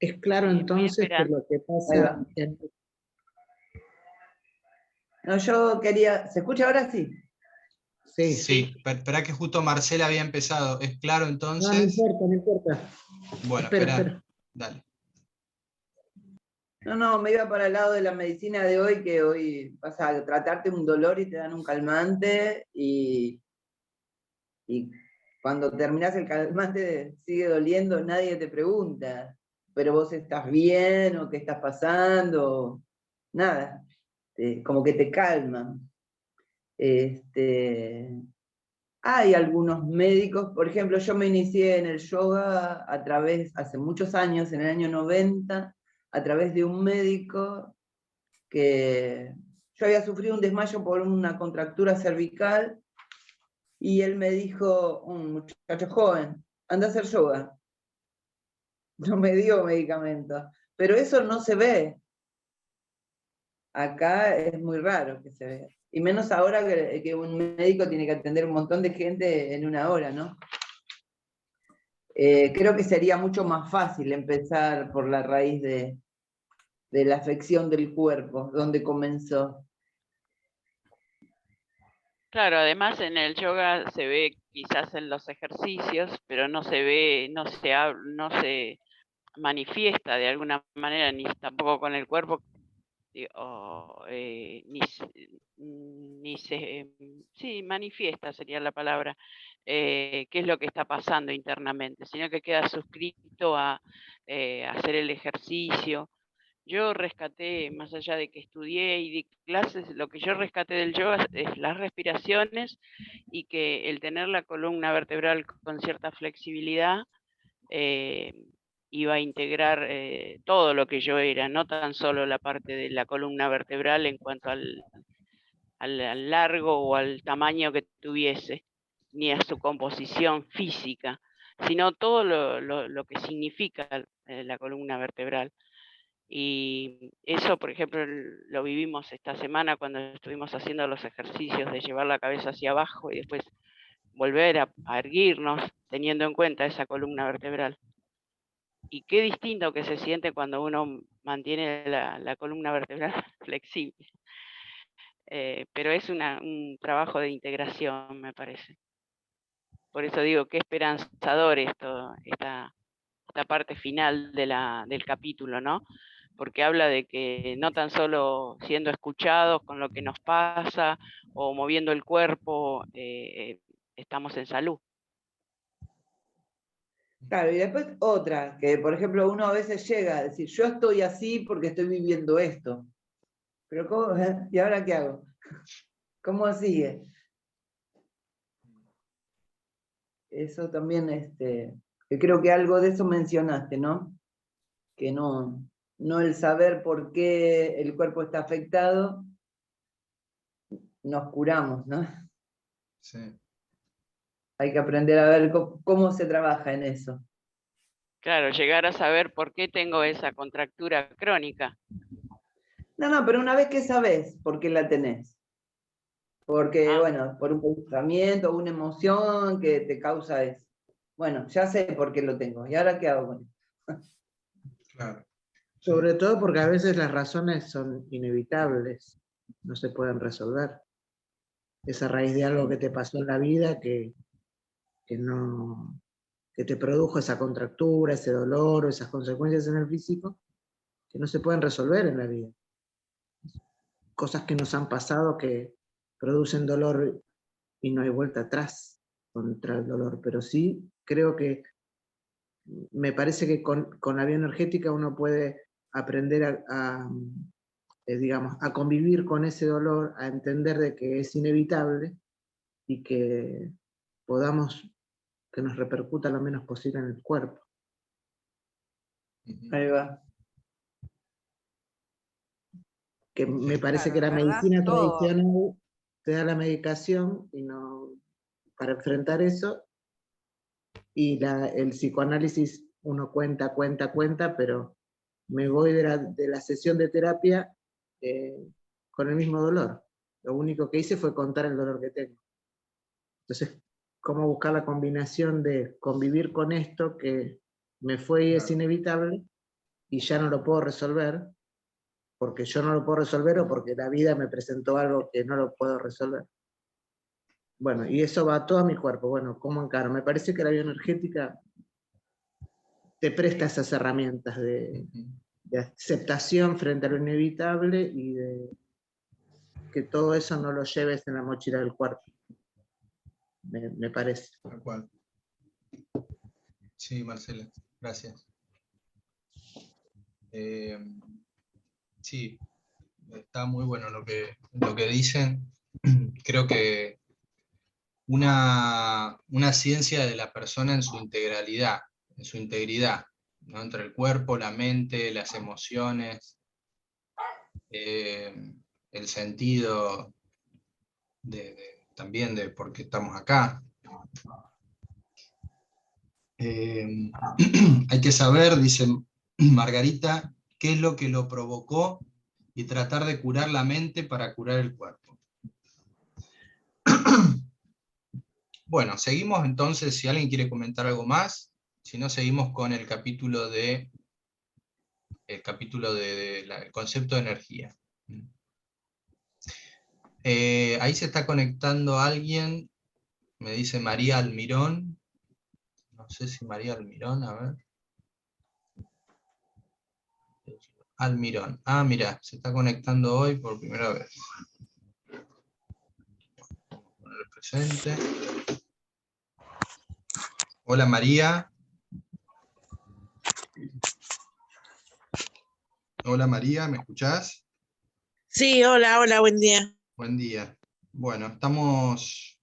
Es claro Sí, entonces que lo que pasa No, yo quería, ¿se escucha ahora? Sí. Sí. Sí, espera que justo Marcela había empezado. ¿Es claro entonces? No importa, no importa. Bueno, Espera. Dale. No, me iba para el lado de la medicina de hoy, que hoy vas a tratarte un dolor y te dan un calmante, y cuando terminas el calmante sigue doliendo, nadie te pregunta, pero vos estás bien, o qué estás pasando, nada, como que te calman. Hay algunos médicos, por ejemplo, yo me inicié en el yoga hace muchos años, en el año 90, a través de un médico que yo había sufrido un desmayo por una contractura cervical, y él me dijo, un muchacho joven, anda a hacer yoga. No me dio medicamentos, pero eso no se ve. Acá es muy raro que se vea. Y menos ahora que un médico tiene que atender un montón de gente en una hora, ¿no? Creo que sería mucho más fácil empezar por la raíz de la afección del cuerpo, donde comenzó. Claro, además en el yoga se ve quizás en los ejercicios, pero no se ve, no se manifiesta de alguna manera, ni tampoco con el cuerpo, sí, manifiesta sería la palabra, qué es lo que está pasando internamente, sino que queda suscrito a hacer el ejercicio. Yo rescaté, más allá de que estudié y di clases, lo que yo rescaté del yoga es las respiraciones y que el tener la columna vertebral con cierta flexibilidad iba a integrar todo lo que yo era, no tan solo la parte de la columna vertebral en cuanto al largo o al tamaño que tuviese, ni a su composición física, sino todo lo que significa la columna vertebral. Y eso, por ejemplo, lo vivimos esta semana cuando estuvimos haciendo los ejercicios de llevar la cabeza hacia abajo y después volver a erguirnos teniendo en cuenta esa columna vertebral. Y qué distinto que se siente cuando uno mantiene la columna vertebral flexible. Pero es un trabajo de integración, me parece. Por eso digo, qué esperanzador esta parte final del capítulo, ¿no? Porque habla de que no tan solo siendo escuchados con lo que nos pasa o moviendo el cuerpo, estamos en salud. Claro, y después otra, que por ejemplo uno a veces llega a decir, yo estoy así porque estoy viviendo esto. Pero ¿cómo? ¿Y ahora qué hago? ¿Cómo sigue? Eso también, que creo que algo de eso mencionaste, ¿no? Que no el saber por qué el cuerpo está afectado, nos curamos, ¿no? Sí. Hay que aprender a ver cómo se trabaja en eso. Claro, llegar a saber por qué tengo esa contractura crónica. No, pero una vez que sabes por qué la tenés, porque, bueno, por un pensamiento, una emoción que te causa eso. Bueno, ya sé por qué lo tengo, ¿y ahora qué hago con eso? Claro. Sobre todo porque a veces las razones son inevitables, no se pueden resolver. Es a raíz de algo que te pasó en la vida que te produjo esa contractura, ese dolor o esas consecuencias en el físico que no se pueden resolver en la vida. Cosas que nos han pasado que producen dolor y no hay vuelta atrás contra el dolor, pero sí creo que me parece que con la bioenergética uno puede aprender digamos, a convivir con ese dolor, a entender de que es inevitable y que podamos que nos repercuta lo menos posible en el cuerpo. Ahí va. Que me parece Claro, que la en verdad, medicina todo. tradicional te da la medicación y no, para enfrentar eso, y el psicoanálisis uno cuenta, pero me voy de la sesión de terapia con el mismo dolor. Lo único que hice fue contar el dolor que tengo. Entonces, ¿cómo buscar la combinación de convivir con esto que me fue y es inevitable y ya no lo puedo resolver, porque yo no lo puedo resolver o porque la vida me presentó algo que no lo puedo resolver? Bueno, y eso va a todo mi cuerpo. Bueno, ¿cómo encaro? Me parece que la bioenergética te presta esas herramientas de aceptación frente a lo inevitable y de que todo eso no lo lleves en la mochila del cuerpo. Me parece. Tal cual. Sí, Marcela, gracias. Sí, está muy bueno lo que dicen. Creo que una ciencia de la persona en su integralidad, ¿no? Entre el cuerpo, la mente, las emociones, el sentido también de por qué estamos acá. Hay que saber, dice Margarita, qué es lo que lo provocó y tratar de curar la mente para curar el cuerpo. Bueno, seguimos entonces, si alguien quiere comentar algo más, si no seguimos con el capítulo del concepto de energía. Ahí se está conectando alguien, me dice María Almirón. No sé si María Almirón, a ver. Almirón. Ah, mira, se está conectando hoy por primera vez. Vamos a poner presente. Hola María. Hola María, ¿me escuchás? Sí, hola, buen día. Buen día. Bueno, estamos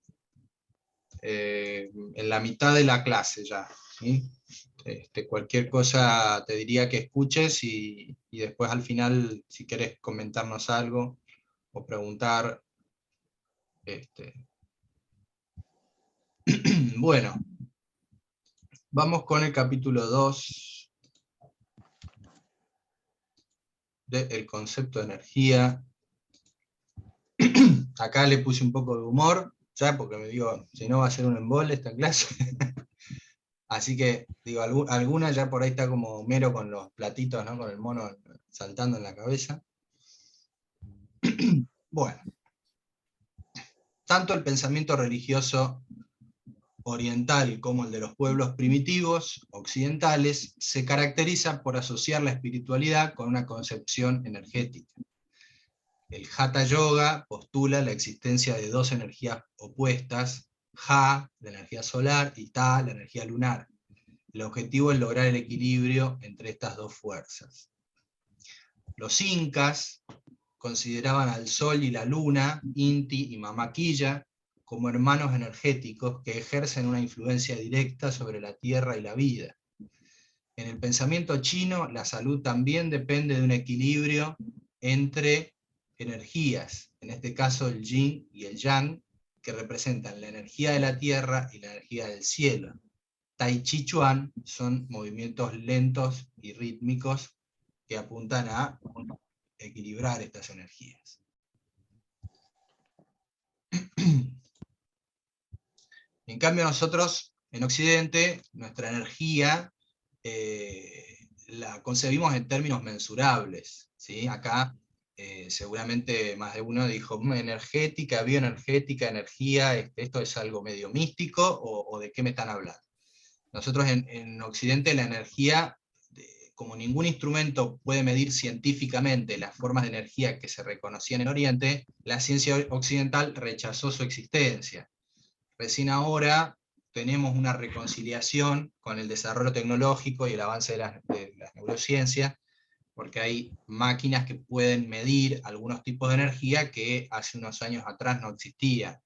en la mitad de la clase ya, ¿sí? Cualquier cosa te diría que escuches y después al final, si querés comentarnos algo o preguntar. Bueno, vamos con el capítulo 2 del concepto de energía. Acá le puse un poco de humor, ya porque me digo, si no va a ser un embole esta clase. Así que, digo, alguna ya por ahí está como Homero con los platitos, ¿no? Con el mono saltando en la cabeza. Bueno, tanto el pensamiento religioso oriental como el de los pueblos primitivos occidentales se caracteriza por asociar la espiritualidad con una concepción energética. El Hatha Yoga postula la existencia de dos energías opuestas, Ha, la energía solar, y Ta, la energía lunar. El objetivo es lograr el equilibrio entre estas dos fuerzas. Los incas consideraban al sol y la luna, Inti y Mamaquilla, como hermanos energéticos que ejercen una influencia directa sobre la tierra y la vida. En el pensamiento chino, la salud también depende de un equilibrio entre energías, en este caso el yin y el yang, que representan la energía de la tierra y la energía del cielo. Tai Chi Chuan son movimientos lentos y rítmicos que apuntan a equilibrar estas energías. En cambio nosotros, en Occidente, nuestra energía la concebimos en términos mensurables, ¿sí? Acá seguramente más de uno dijo, energética, bioenergética, energía, ¿esto es algo medio místico o de qué me están hablando? Nosotros en Occidente la energía, como ningún instrumento puede medir científicamente las formas de energía que se reconocían en Oriente, la ciencia occidental rechazó su existencia. Recién ahora tenemos una reconciliación con el desarrollo tecnológico y el avance de las neurociencias, porque hay máquinas que pueden medir algunos tipos de energía que hace unos años atrás no existían.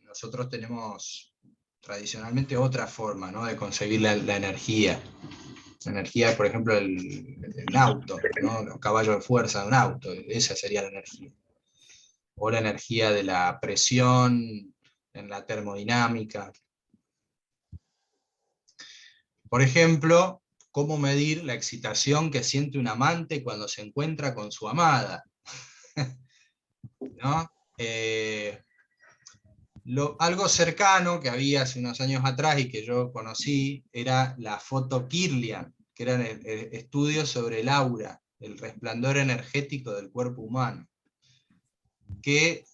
Nosotros tenemos tradicionalmente otra forma, ¿no?, de conseguir la energía. La energía, por ejemplo, el auto, ¿no?, los caballos de fuerza de un auto, esa sería la energía. O la energía de la presión en la termodinámica. Por ejemplo, cómo medir la excitación que siente un amante cuando se encuentra con su amada. ¿No? Algo cercano que había hace unos años atrás y que yo conocí era la foto Kirlian, que eran estudios sobre el aura, el resplandor energético del cuerpo humano, que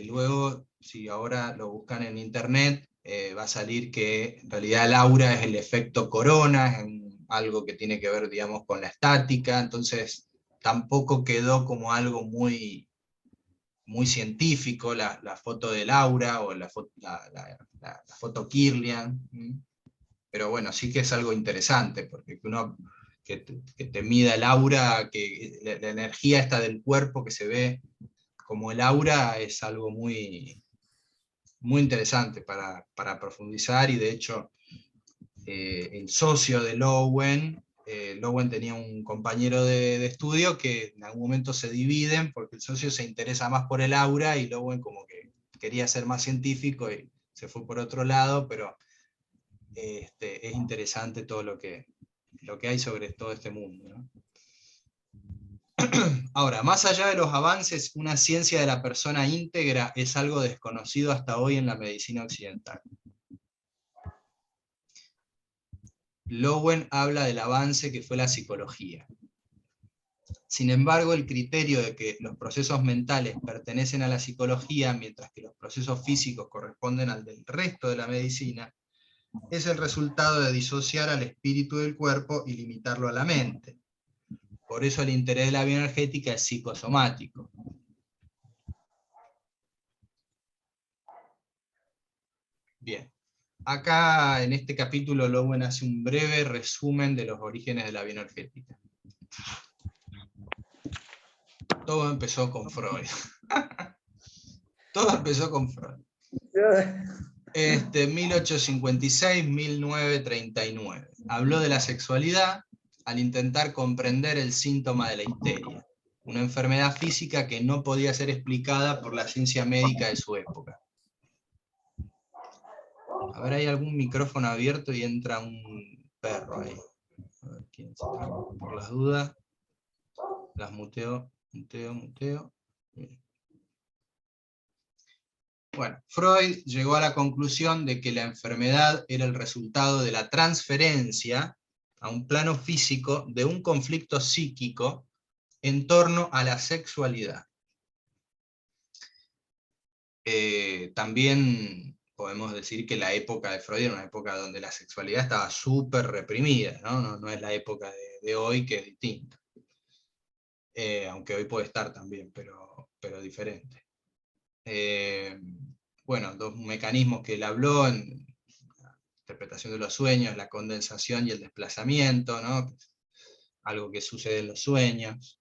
luego, si ahora lo buscan en internet, va a salir que en realidad el aura es el efecto corona, es algo que tiene que ver, digamos, con la estática, entonces tampoco quedó como algo muy científico la foto del aura o la foto Kirlian, pero bueno, sí que es algo interesante, porque que te mida el aura, que la energía esta del cuerpo que se ve como el aura es algo muy, muy interesante para profundizar, y de hecho el socio de Lowen tenía un compañero de estudio que en algún momento se dividen porque el socio se interesa más por el aura y Lowen como que quería ser más científico y se fue por otro lado, pero es interesante todo lo que hay sobre todo este mundo, ¿no? Ahora, más allá de los avances, una ciencia de la persona íntegra es algo desconocido hasta hoy en la medicina occidental. Lowen habla del avance que fue la psicología. Sin embargo, el criterio de que los procesos mentales pertenecen a la psicología, mientras que los procesos físicos corresponden al del resto de la medicina, es el resultado de disociar al espíritu del cuerpo y limitarlo a la mente. Por eso el interés de la bioenergética es psicosomático. Bien. Acá en este capítulo Lowen hace un breve resumen de los orígenes de la bioenergética. Todo empezó con Freud. Todo empezó con Freud. 1856-1939. Habló de la sexualidad al intentar comprender el síntoma de la histeria, una enfermedad física que no podía ser explicada por la ciencia médica de su época. A ver, hay algún micrófono abierto y entra un perro ahí. A ver quién está. Por las dudas, las muteo. Bien. Bueno, Freud llegó a la conclusión de que la enfermedad era el resultado de la transferencia a un plano físico de un conflicto psíquico en torno a la sexualidad. También podemos decir que la época de Freud era una época donde la sexualidad estaba súper reprimida, ¿no? No es la época de hoy, que es distinta. Aunque hoy puede estar también, pero diferente. Bueno, dos mecanismos que él habló en la interpretación de los sueños, la condensación y el desplazamiento, ¿no? Algo que sucede en los sueños.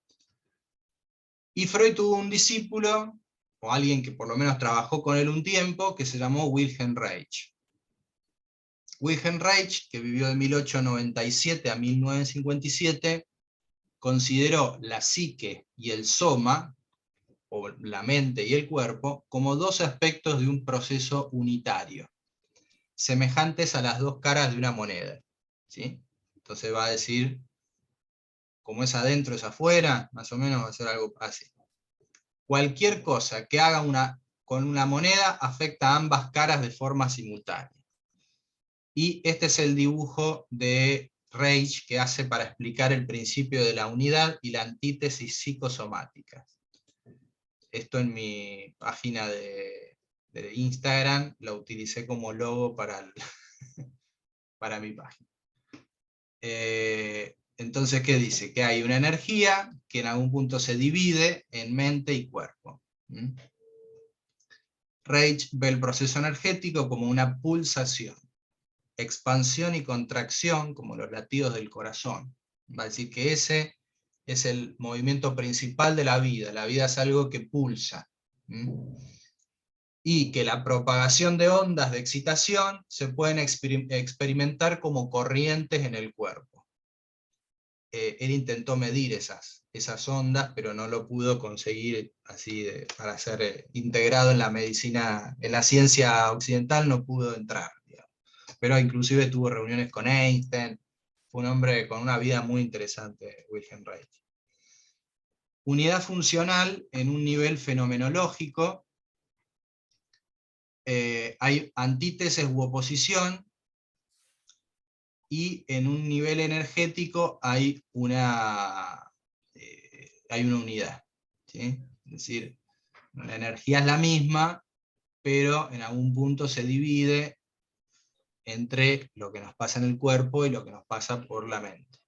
Y Freud tuvo un discípulo, o alguien que por lo menos trabajó con él un tiempo, que se llamó Wilhelm Reich. Wilhelm Reich, que vivió de 1897 a 1957, consideró la psique y el soma, o la mente y el cuerpo, como dos aspectos de un proceso unitario, semejantes a las dos caras de una moneda, ¿sí? Entonces va a decir, como es adentro es afuera, más o menos va a ser algo así. Cualquier cosa que haga con una moneda afecta a ambas caras de forma simultánea. Y este es el dibujo de Reich que hace para explicar el principio de la unidad y la antítesis psicosomática. Esto en mi página de Instagram lo utilicé como logo para mi página. Entonces, ¿qué dice? Que hay una energía que en algún punto se divide en mente y cuerpo. Reich ve el proceso energético como una pulsación, expansión y contracción como los latidos del corazón. Va a decir que ese es el movimiento principal de la vida. La vida es algo que pulsa. Y que la propagación de ondas de excitación se pueden experimentar como corrientes en el cuerpo. Él intentó medir esas ondas, pero no lo pudo conseguir así para ser integrado en la medicina, en la ciencia occidental no pudo entrar, digamos. Pero inclusive tuvo reuniones con Einstein. Fue un hombre con una vida muy interesante, Wilhelm Reich. Unidad funcional en un nivel fenomenológico. Hay antítesis u oposición, y en un nivel energético hay una unidad, ¿sí? Es decir, la energía es la misma, pero en algún punto se divide entre lo que nos pasa en el cuerpo y lo que nos pasa por la mente.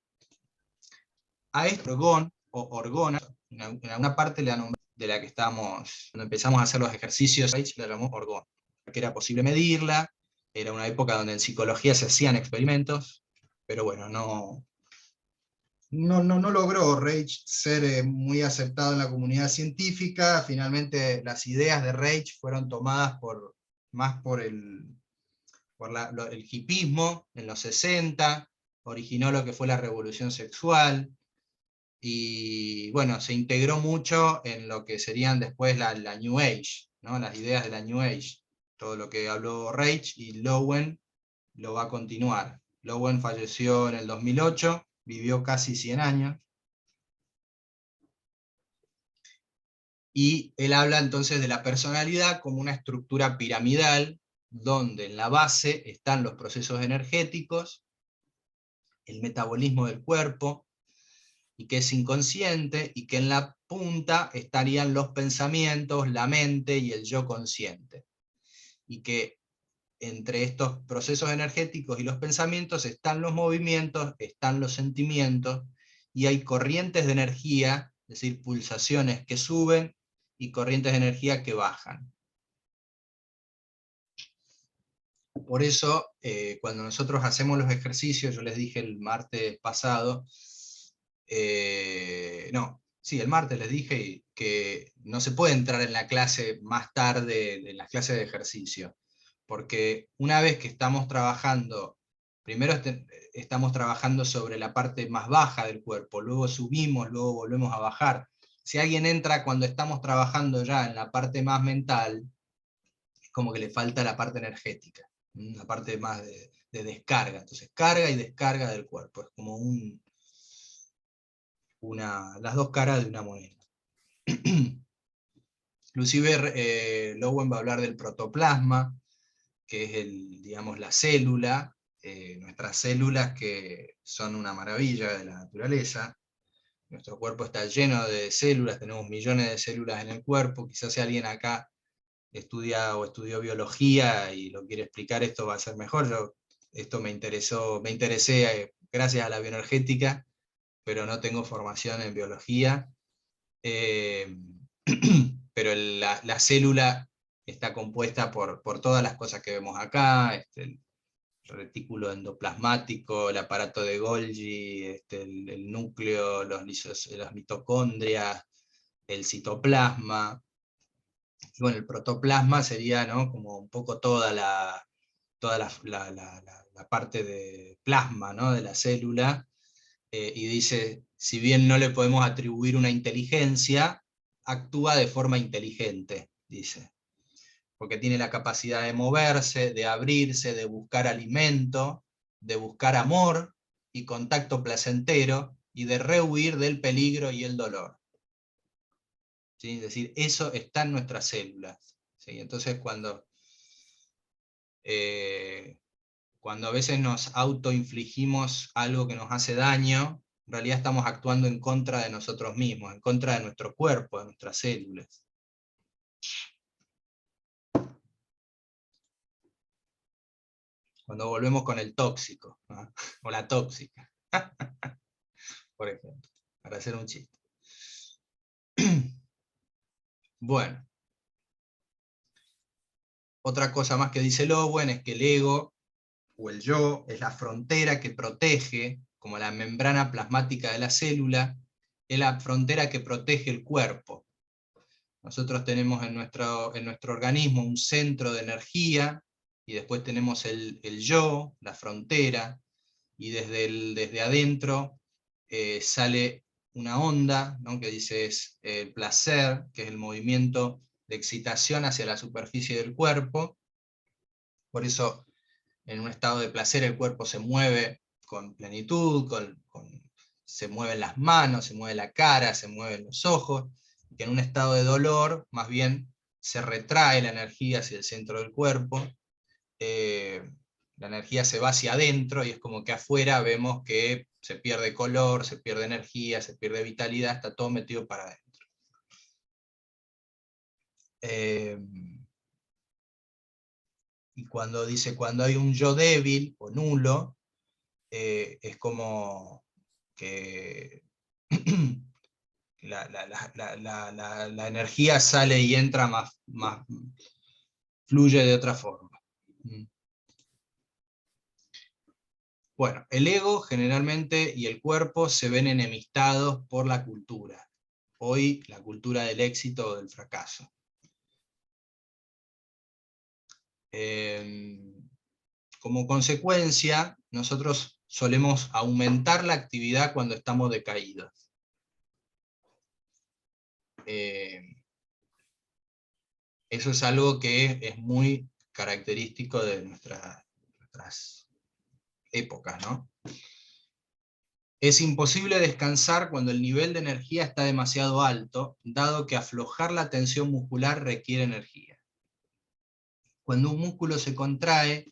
A esto orgón, o orgona, en alguna parte de la que estábamos, cuando empezamos a hacer los ejercicios, le llamamos orgón, que era posible medirla. Era una época donde en psicología se hacían experimentos, pero bueno, no logró Reich ser muy aceptado en la comunidad científica. Finalmente las ideas de Reich fueron tomadas más por el hipismo en los 60, originó lo que fue la revolución sexual, y bueno, se integró mucho en lo que serían después la New Age, ¿no? Las ideas de la New Age. Todo lo que habló Reich, y Lowen lo va a continuar. Lowen falleció en el 2008, vivió casi 100 años. Y él habla entonces de la personalidad como una estructura piramidal, donde en la base están los procesos energéticos, el metabolismo del cuerpo, y que es inconsciente, y que en la punta estarían los pensamientos, la mente y el yo consciente. Y que entre estos procesos energéticos y los pensamientos están los movimientos, están los sentimientos, y hay corrientes de energía, es decir, pulsaciones que suben y corrientes de energía que bajan. Por eso, cuando nosotros hacemos los ejercicios, yo les dije el martes pasado, sí, el martes les dije que no se puede entrar en la clase más tarde, en las clases de ejercicio, porque una vez que estamos trabajando, primero estamos trabajando sobre la parte más baja del cuerpo, luego subimos, luego volvemos a bajar. Si alguien entra cuando estamos trabajando ya en la parte más mental, es como que le falta la parte energética, la parte más de descarga. Entonces, carga y descarga del cuerpo, es como las dos caras de una moneda. Inclusive Lowen va a hablar del protoplasma, que es digamos, la célula, nuestras células que son una maravilla de la naturaleza. Nuestro cuerpo está lleno de células, tenemos millones de células en el cuerpo. Quizás si alguien acá estudia o estudió biología y lo quiere explicar, esto va a ser mejor. Esto me interesé gracias a la bioenergética, pero no tengo formación en biología. Pero la célula está compuesta por todas las cosas que vemos acá, el retículo endoplasmático, el aparato de Golgi, el núcleo, las mitocondrias, el citoplasma. Y bueno, el protoplasma sería, ¿no?, como un poco toda la parte de plasma, ¿no?, de la célula, y dice, si bien no le podemos atribuir una inteligencia, actúa de forma inteligente, dice, porque tiene la capacidad de moverse, de abrirse, de buscar alimento, de buscar amor y contacto placentero, y de rehuir del peligro y el dolor. ¿Sí? Es decir, eso está en nuestras células. ¿Sí? Entonces cuando a veces nos autoinfligimos algo que nos hace daño, en realidad estamos actuando en contra de nosotros mismos, en contra de nuestro cuerpo, de nuestras células. Cuando volvemos con el tóxico, ¿no?, o la tóxica, por ejemplo, para hacer un chiste. Bueno, otra cosa más que dice Lowen es que el ego, o el yo, es la frontera que protege, como la membrana plasmática de la célula, es la frontera que protege el cuerpo. Nosotros tenemos en nuestro organismo un centro de energía, y después tenemos el yo, la frontera, y desde adentro sale una onda, ¿no?, que dice es el placer, que es el movimiento de excitación hacia la superficie del cuerpo. Por eso en un estado de placer el cuerpo se mueve con plenitud, se mueven las manos, se mueve la cara, se mueven los ojos, y que en un estado de dolor más bien se retrae la energía hacia el centro del cuerpo, la energía se va hacia adentro, y es como que afuera vemos que se pierde color, se pierde energía, se pierde vitalidad, está todo metido para adentro. Y cuando dice, cuando hay un yo débil o nulo, es como que la energía sale y entra más fluye de otra forma. Bueno, el ego generalmente y el cuerpo se ven enemistados por la cultura. Hoy la cultura del éxito o del fracaso. Como consecuencia, nosotros solemos aumentar la actividad cuando estamos decaídos. Eso es algo que es muy característico de nuestras épocas, ¿no? Es imposible descansar cuando el nivel de energía está demasiado alto, dado que aflojar la tensión muscular requiere energía. Cuando un músculo se contrae,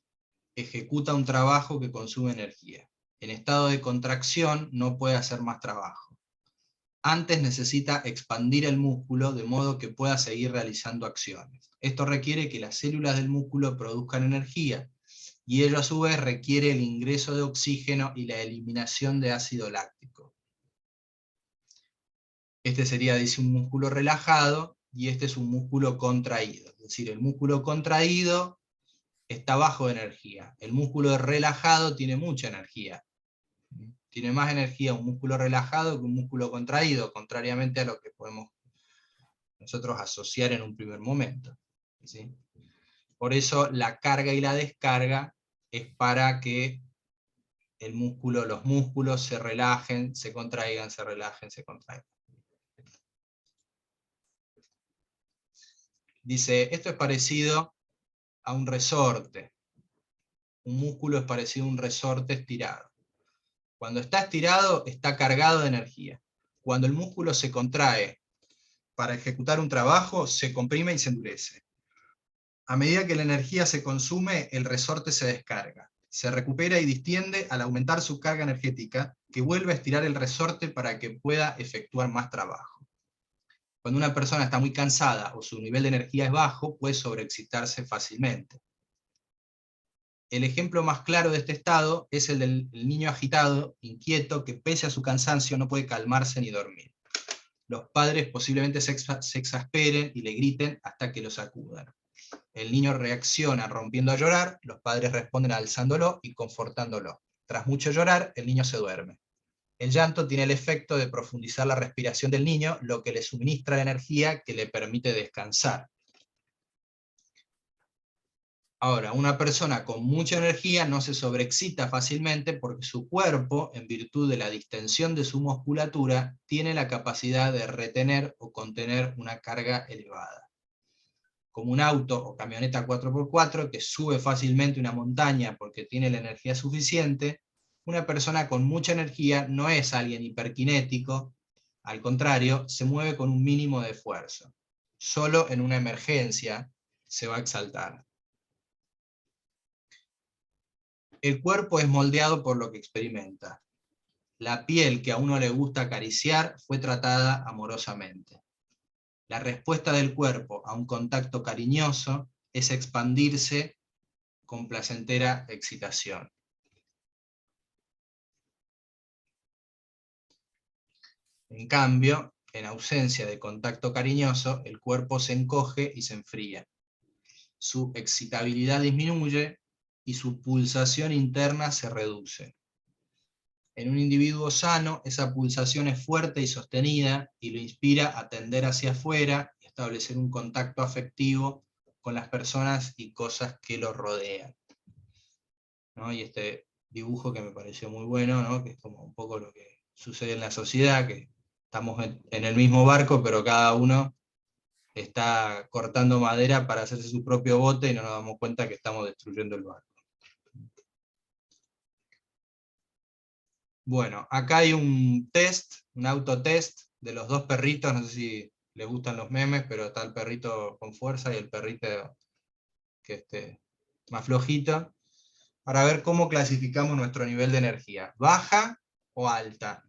ejecuta un trabajo que consume energía. En estado de contracción no puede hacer más trabajo. Antes necesita expandir el músculo de modo que pueda seguir realizando acciones. Esto requiere que las células del músculo produzcan energía, y ello a su vez requiere el ingreso de oxígeno y la eliminación de ácido láctico. Este sería, dice, un músculo relajado, y este es un músculo contraído. Es decir, el músculo contraído está bajo de energía. El músculo relajado tiene mucha energía. Tiene más energía un músculo relajado que un músculo contraído, contrariamente a lo que podemos nosotros asociar en un primer momento, ¿sí? Por eso la carga y la descarga es para que los músculos se relajen, se contraigan, se relajen, se contraigan. Dice, esto es parecido a un resorte. Un músculo es parecido a un resorte estirado. Cuando está estirado, está cargado de energía. Cuando el músculo se contrae para ejecutar un trabajo, se comprime y se endurece. A medida que la energía se consume, el resorte se descarga. Se recupera y distiende al aumentar su carga energética, que vuelve a estirar el resorte para que pueda efectuar más trabajo. Cuando una persona está muy cansada o su nivel de energía es bajo, puede sobreexcitarse fácilmente. El ejemplo más claro de este estado es el del niño agitado, inquieto, que pese a su cansancio no puede calmarse ni dormir. Los padres posiblemente se exasperen y le griten hasta que lo sacudan. El niño reacciona rompiendo a llorar, los padres responden alzándolo y confortándolo. Tras mucho llorar, el niño se duerme. El llanto tiene el efecto de profundizar la respiración del niño, lo que le suministra la energía que le permite descansar. Ahora, una persona con mucha energía no se sobreexcita fácilmente porque su cuerpo, en virtud de la distensión de su musculatura, tiene la capacidad de retener o contener una carga elevada. Como un auto o camioneta 4x4 que sube fácilmente una montaña porque tiene la energía suficiente, una persona con mucha energía no es alguien hiperkinético, al contrario, se mueve con un mínimo de esfuerzo. Solo en una emergencia se va a exaltar. El cuerpo es moldeado por lo que experimenta. La piel que a uno le gusta acariciar fue tratada amorosamente. La respuesta del cuerpo a un contacto cariñoso es expandirse con placentera excitación. En cambio, en ausencia de contacto cariñoso, el cuerpo se encoge y se enfría. Su excitabilidad disminuye y su pulsación interna se reduce. En un individuo sano, esa pulsación es fuerte y sostenida y lo inspira a tender hacia afuera y establecer un contacto afectivo con las personas y cosas que lo rodean, ¿no? Y este dibujo que me pareció muy bueno, ¿no? Que es como un poco lo que sucede en la sociedad, que estamos en el mismo barco, pero cada uno está cortando madera para hacerse su propio bote y no nos damos cuenta que estamos destruyendo el barco. Bueno, acá hay un test, un autotest de los dos perritos, no sé si les gustan los memes, pero está el perrito con fuerza y el perrito que más flojito, para ver cómo clasificamos nuestro nivel de energía, baja o alta.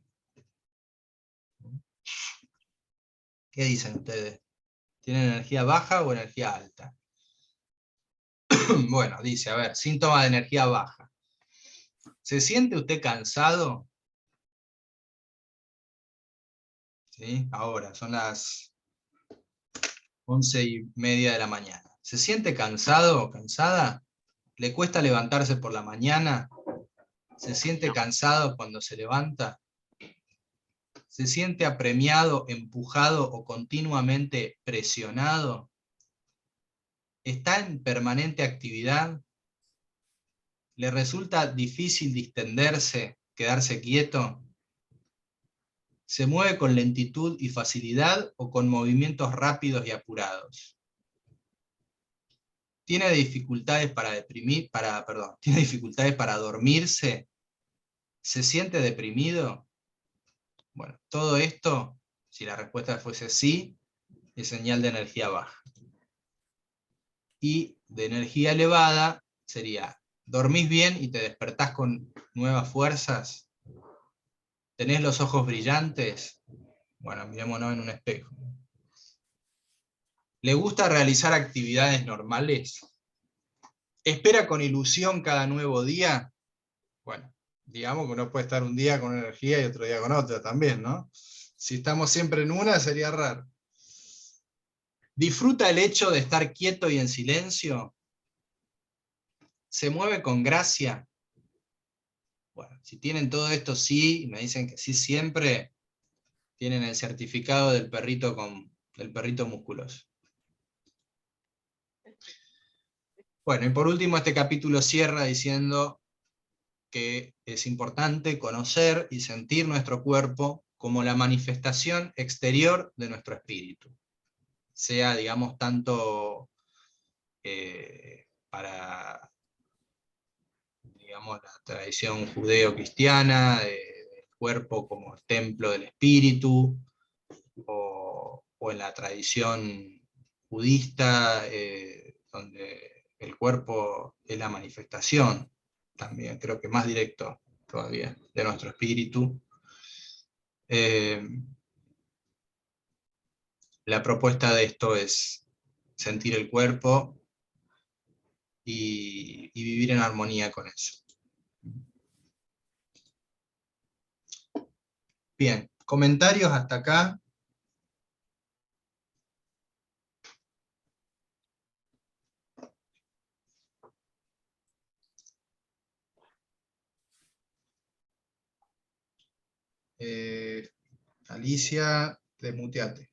¿Qué dicen ustedes? ¿Tienen energía baja o energía alta? Bueno, dice, a ver, síntoma de energía baja. ¿Se siente usted cansado? ¿Sí? Ahora, son las 11:30 de la mañana. ¿Se siente cansado o cansada? ¿Le cuesta levantarse por la mañana? ¿Se siente cansado cuando se levanta? ¿Se siente apremiado, empujado o continuamente presionado? ¿Está en permanente actividad? ¿Le resulta difícil distenderse, quedarse quieto? ¿Se mueve con lentitud y facilidad o con movimientos rápidos y apurados? ¿Tiene dificultades ¿Tiene dificultades para dormirse? ¿Se siente deprimido? Bueno, todo esto, si la respuesta fuese sí, es señal de energía baja. Y de energía elevada sería, ¿dormís bien y te despertás con nuevas fuerzas? ¿Tenés los ojos brillantes? Bueno, mirémonos en un espejo. ¿Le gusta realizar actividades normales? ¿Espera con ilusión cada nuevo día? Bueno, digamos que uno puede estar un día con energía y otro día con otra también, ¿no? Si estamos siempre en una, sería raro. ¿Disfruta el hecho de estar quieto y en silencio? ¿Se mueve con gracia? Bueno, si tienen todo esto sí, y me dicen que sí siempre, tienen el certificado del perrito musculoso. Bueno, y por último este capítulo cierra diciendo que es importante conocer y sentir nuestro cuerpo como la manifestación exterior de nuestro espíritu. Sea, digamos, tanto para, digamos, la tradición judeo-cristiana, el cuerpo como el templo del espíritu, o en la tradición budista, donde el cuerpo es la manifestación, también creo que más directo todavía, de nuestro espíritu. La propuesta de esto es sentir el cuerpo y vivir en armonía con eso. Bien, comentarios hasta acá. Alicia, desmuteate.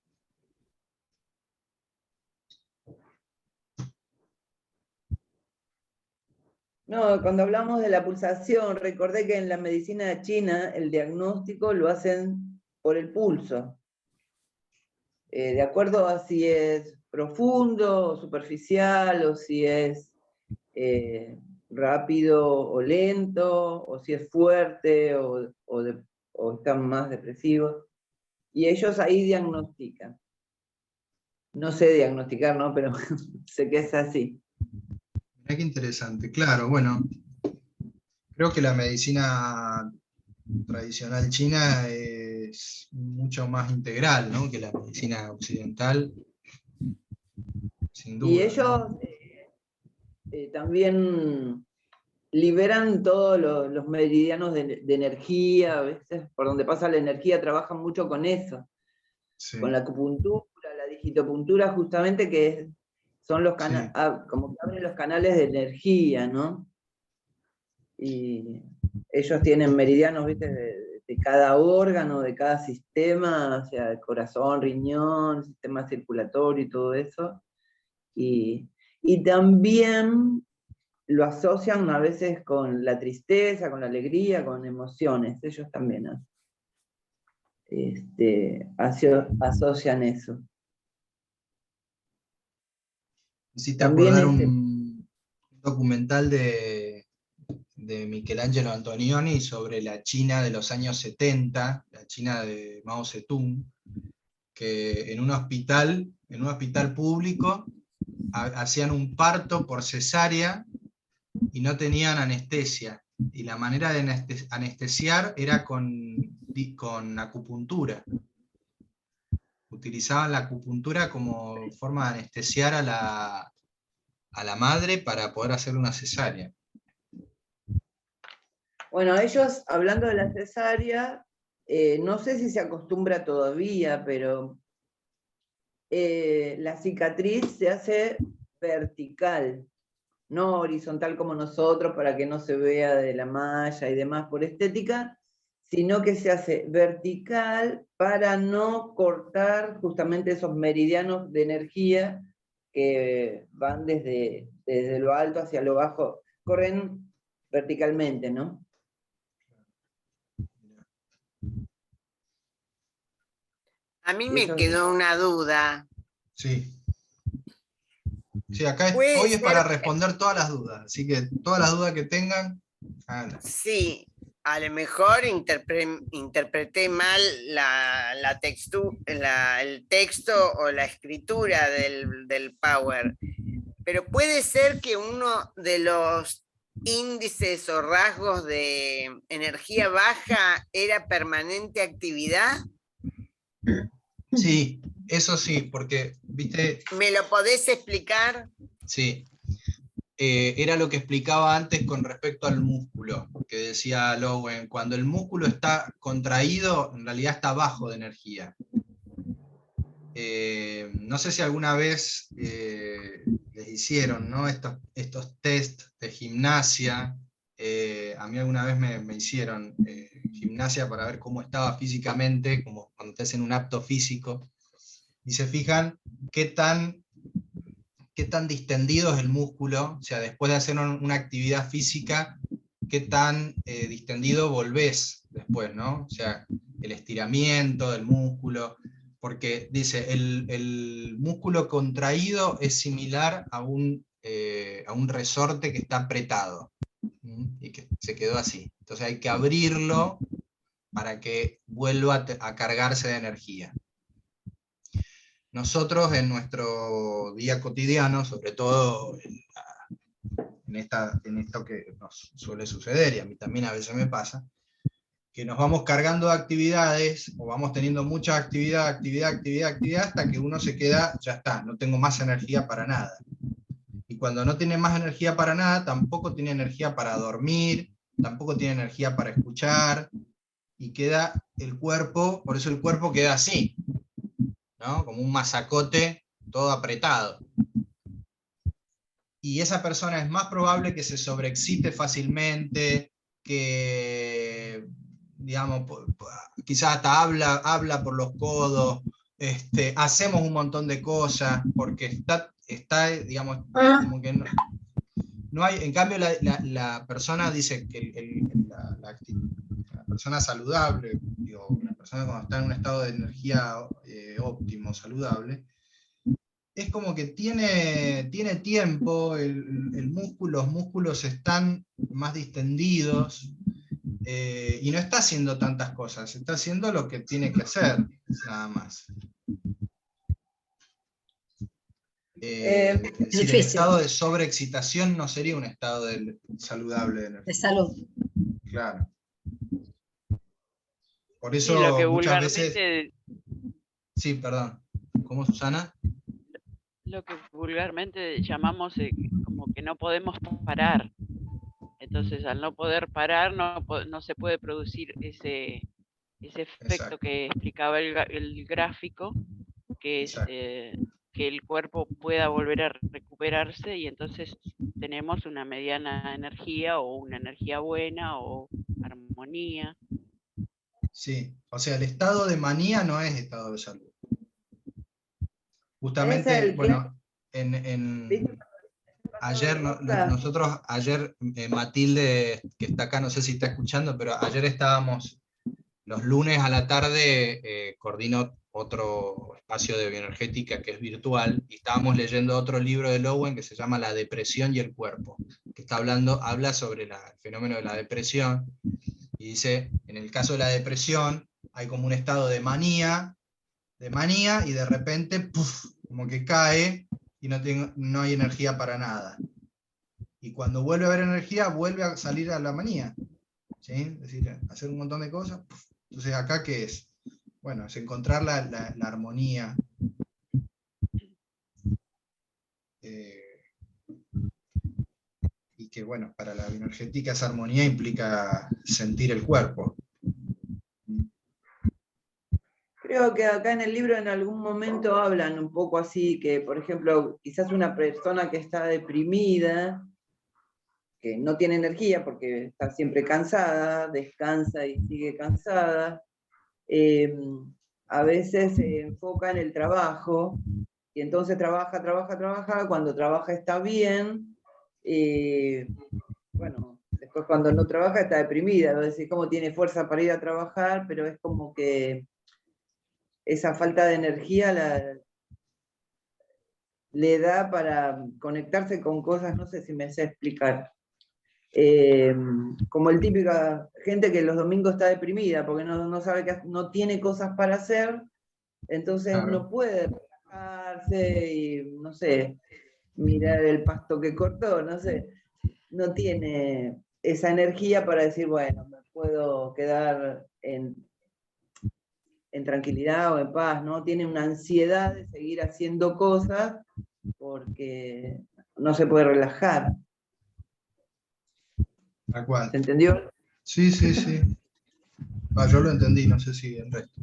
No, cuando hablamos de la pulsación, recordé que en la medicina china el diagnóstico lo hacen por el pulso. De acuerdo a si es profundo o superficial, o si es rápido o lento, o si es fuerte o están más depresivos. Y ellos ahí diagnostican. No sé diagnosticar, ¿no? Pero sé que es así. Mirá qué interesante, claro, bueno, creo que la medicina tradicional china es mucho más integral, ¿no?, que la medicina occidental, sin duda. Y ellos, ¿no? También liberan todos los meridianos de energía, a veces por donde pasa la energía trabajan mucho con eso, Sí. con la acupuntura, la digitopuntura, justamente que son los canales, Sí. como que abren los canales de energía, ¿no? Y ellos tienen meridianos, ¿viste? De cada órgano, de cada sistema, o sea, el corazón, riñón, sistema circulatorio y todo eso. Y también lo asocian a veces con la tristeza, con la alegría, con emociones. Ellos también asocian eso. Hiciste También acordar un documental de Michelangelo Antonioni sobre la China de los años 70, la China de Mao Zedong, que en un hospital público hacían un parto por cesárea y no tenían anestesia. Y la manera de anestesiar era con acupuntura. Utilizaban la acupuntura como forma de anestesiar a la madre para poder hacer una cesárea. Bueno, ellos, hablando de la cesárea, no sé si se acostumbra todavía, pero la cicatriz se hace vertical, no horizontal como nosotros para que no se vea de la malla y demás por estética, sino que se hace vertical para no cortar justamente esos meridianos de energía que van desde lo alto hacia lo bajo, corren verticalmente, ¿no? A mí me quedó una duda. Sí. Sí, acá Puede hoy es para ser- responder todas las dudas, así que todas las dudas que tengan, háganlas. Sí, a lo mejor interpreté mal el texto o la escritura del Power, pero puede ser que uno de los índices o rasgos de energía baja era permanente actividad. Sí, eso sí, porque, viste... ¿Me lo podés explicar? Sí. Era lo que explicaba antes con respecto al músculo, que decía Lowen, cuando el músculo está contraído, en realidad está bajo de energía. No sé si alguna vez les hicieron, ¿no?, estos test de gimnasia, a mí alguna vez me hicieron gimnasia para ver cómo estaba físicamente, como cuando te hacen un apto físico, y se fijan qué tan distendido es el músculo, o sea, después de hacer una actividad física, qué tan distendido volvés después, ¿no? O sea, el estiramiento del músculo, porque dice, el músculo contraído es similar a un resorte que está apretado, y que se quedó así. Entonces hay que abrirlo para que vuelva a cargarse de energía. Nosotros en nuestro día cotidiano, sobre todo en esto que nos suele suceder, y a mí también a veces me pasa, que nos vamos cargando de actividades, o vamos teniendo mucha actividad, hasta que uno se queda, ya está, no tengo más energía para nada. Y cuando no tiene más energía para nada, tampoco tiene energía para dormir, tampoco tiene energía para escuchar, y queda el cuerpo, por eso el cuerpo queda así, ¿no? Como un masacote todo apretado. Y esa persona es más probable que se sobreexcite fácilmente, que, digamos, quizás hasta habla por los codos, hacemos un montón de cosas, porque está digamos, como que no hay, en cambio la persona dice que la persona saludable, digo, la persona cuando está en un estado de energía óptimo, saludable, es como que tiene tiempo, los músculos están más distendidos, y no está haciendo tantas cosas, está haciendo lo que tiene que hacer, nada más. Es decir, el estado de sobreexcitación no sería un estado saludable de energía. De salud. Claro. Por eso Sí, lo que muchas vulgarmente, veces... Sí, perdón. ¿Cómo, Susana? lo que vulgarmente llamamos como que no podemos parar. Entonces, al no poder parar, no se puede producir ese efecto Exacto. que explicaba el gráfico, que es Exacto. que el cuerpo pueda volver a recuperarse, y entonces tenemos una mediana energía o una energía buena o armonía. Sí, o sea, el estado de manía no es estado de salud. Es Justamente, el bueno, ayer, nosotros ayer, Matilde, que está acá, no sé si está escuchando, pero ayer estábamos, los lunes a la tarde, coordino otro espacio de bioenergética que es virtual, y estábamos leyendo otro libro de Lowen que se llama La depresión y el cuerpo, que habla sobre el fenómeno de la depresión, y dice, en el caso de la depresión, hay como un estado de manía, y de repente, ¡puf!, como que cae, y no hay energía para nada. Y cuando vuelve a haber energía, vuelve a salir a la manía. ¿Sí? Es decir, hacer un montón de cosas. ¡Puf! Entonces, ¿acá qué es? Bueno, es encontrar la armonía. Y que, bueno, para la bioenergética esa armonía implica sentir el cuerpo. Creo que acá en el libro en algún momento hablan un poco así, que por ejemplo, quizás una persona que está deprimida, que no tiene energía porque está siempre cansada, descansa y sigue cansada, a veces se enfoca en el trabajo, y entonces trabaja, cuando trabaja está bien, bueno, después cuando no trabaja está deprimida, es decir, cómo tiene fuerza para ir a trabajar, pero es como que esa falta de energía le da para conectarse con cosas, no sé si me sé explicar. Como el típica gente que los domingos está deprimida porque no sabe que no tiene cosas para hacer, entonces Claro. no puede relajarse y, no sé, mirar el pasto que cortó, no sé, no tiene esa energía para decir, bueno, me puedo quedar en tranquilidad o en paz, ¿no? Tiene una ansiedad de seguir haciendo cosas porque no se puede relajar. Tal cual. ¿Se entendió? Sí, sí, sí. Yo lo entendí, no sé si el resto.